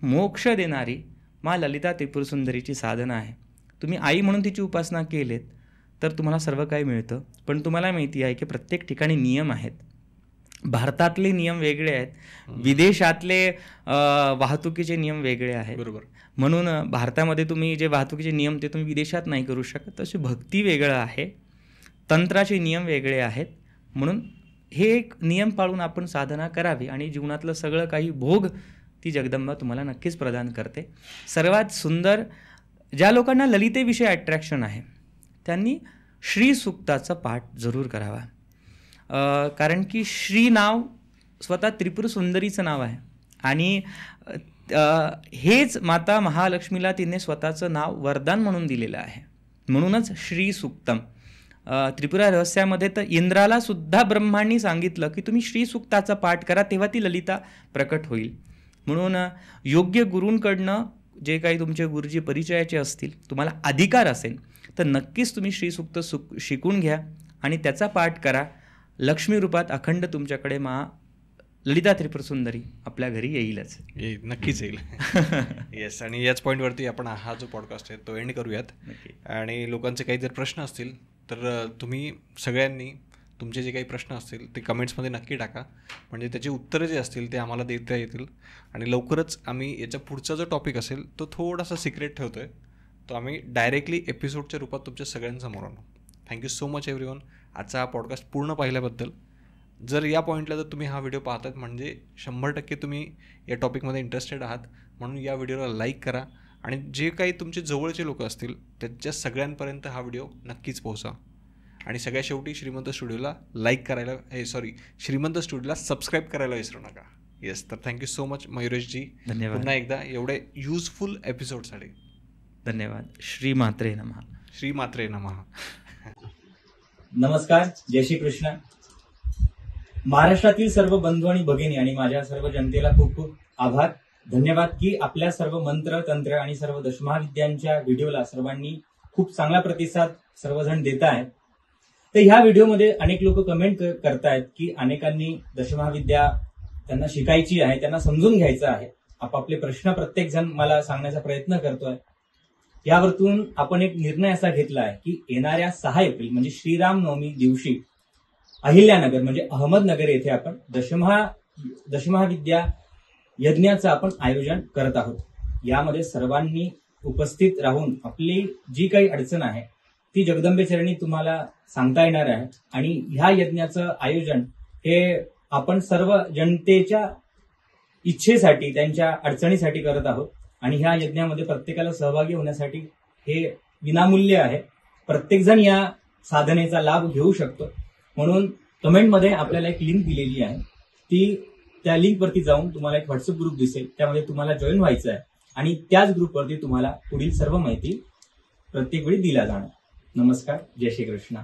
मोक्ष देणारी मा ललिता त्रिपुरसुंदरीची साधना आहे. तुम्ही आई म्हणून तिची उपासना केलीत तर तुम्हाला सर्व काही मिळतं. पण तुम्हाला माहिती आहे की प्रत्येक ठिकाणी नियम आहेत. भारतातले नियम वेगळे आहेत, विदेशातले वाहतुकीचे नियम वेगळे आहेत. बरोबर. म्हणून भारतामध्ये तुम्ही जे वाहतुकीचे नियम ते तुम्ही विदेशात नाही करू शकत. तसे भक्ती वेगळं आहे, तंत्राचे नियम वेगळे आहेत. म्हणून हे एक नियम पाळून आपण साधना करावी आणि जीवनातलं सगळं काही भोग ती जगदंबा तुम्हाला नक्कीच प्रदान करते. सर्वात सुंदर ज्या लोकांना ललितेविषयी अट्रॅक्शन आहे त्यांनी श्री सूक्ताचा पाठ जरूर करावा. कारण की श्री नाव स्वतः त्रिपुर सुंदरीचं नाव आहे आणि हेच माता महालक्ष्मीला तिने स्वतःचं नाव वरदान म्हणून दिलेलं आहे. म्हणूनच श्री सूक्तम. त्रिपुरा रहस्यामध्ये तर इंद्राला सुद्धा ब्रह्मांनी सांगितलं की तुम्ही श्री सूक्ताचा पाठ करा, तेव्हा ती ललिता प्रकट होईल. म्हणून योग्य गुरूंकडनं जे काही तुमचे गुरुजी परिचयाचे असतील, तुम्हाला अधिकार असेल तर नक्कीच तुम्ही श्रीसूक्त शिकून घ्या आणि त्याचा पाठ करा. लक्ष्मी रूपात अखंड तुमच्याकडे ललिता त्रिपुर सुंदरी आपल्या घरी येईलच. नक्कीच येईल. येस, आणि याच पॉईंटवरती आपण हा जो पॉडकास्ट आहे तो एंड करूयात. आणि लोकांचे काही जर प्रश्न असतील तर तुम्ही सगळ्यांनी तुमचे जे काही प्रश्न असतील ते कमेंट्समध्ये नक्की टाका, म्हणजे त्याची उत्तरं जे असतील ते आम्हाला देता येतील. आणि लवकरच आम्ही याच्या पुढचा जो टॉपिक असेल तो थोडासा सिक्रेट ठेवतो आहे, तो आम्ही डायरेक्टली एपिसोडच्या रूपात तुमच्या सगळ्यांसमोर आणू. थँक्यू सो मच एव्हरीवन आजचा हा पॉडकास्ट पूर्ण पाहिल्याबद्दल. जर या पॉईंटला जर तुम्ही हा व्हिडिओ पाहतात म्हणजे 100% तुम्ही या टॉपिकमध्ये इंटरेस्टेड आहात, म्हणून या व्हिडिओला लाईक करा आणि जे काही तुमचे जवळचे लोक असतील त्यांच्या सगळ्यांपर्यंत हा व्हिडिओ नक्कीच पोहोचा. आणि सगळ्या शेवटी श्रीमंत स्टुडिओला श्रीमंत स्टुडिओला सबस्क्राईब करायला विसरू नका. येस, तर थँक्यू सो मच मयुरेशजी, धन्यवाद पुन्हा एकदा एवढे युजफुल एपिसोडसाठी धन्यवाद. श्री मात्रे नमः. श्री मात्रे नमः. नमस्कार, जय श्री कृष्ण. महाराष्ट्रातील सर्व बंधू आणि भगिनी आणि माझ्या सर्व जनतेला खूप खूप आभार, धन्यवाद की आपल्या सर्व मंत्र तंत्र आणि सर्व दशमहाविद्यांच्या व्हिडिओला सर्वांनी खूप चांगला प्रतिसाद सर्वजण देत आहेत. तर ह्या व्हिडिओमध्ये अनेक लोक कमेंट करतायत की अनेकांनी दशमहाविद्या त्यांना शिकायची आहे, त्यांना समजून घ्यायचं आहे. आपापले प्रश्न प्रत्येक जण मला सांगण्याचा प्रयत्न करतोय. यावरतून आपण एक निर्णय असा घेतला आहे की येणाऱ्या 6 एप्रिल म्हणजे श्रीरामनवमी दिवशी अहिल्यानगर म्हणजे अहमदनगर येथे आपण दशमहाविद्या यज्ञाचं आपण आयोजन करत आहोत. यामध्ये सर्वांनी उपस्थित राहून आपली जी काही अडचण आहे ती जगदंबे चरणी तुम्हाला सांगता येणार आहे. आणि ह्या यज्ञाचं आयोजन हे आपण सर्व जनतेच्या इच्छेसाठी, त्यांच्या अडचणीसाठी करत आहोत. आणि ह्या यज्ञामध्ये प्रत्येकाला सहभागी होण्यासाठी हे विनामूल्य आहे. प्रत्येकजण या साधनेचा लाभ घेऊ शकतो. म्हणून कमेंटमध्ये आपल्याला एक लिंक दिलेली आहे, त्या लिंकवरती जाऊन तुम्हाला एक व्हॉट्सअप ग्रुप दिसेल, त्यामध्ये तुम्हाला जॉईन व्हायचं आहे. आणि त्याच ग्रुपवरती तुम्हाला पुढील सर्व माहिती प्रत्येक वेळी दिला जाणार. नमस्कार, जय श्री कृष्ण.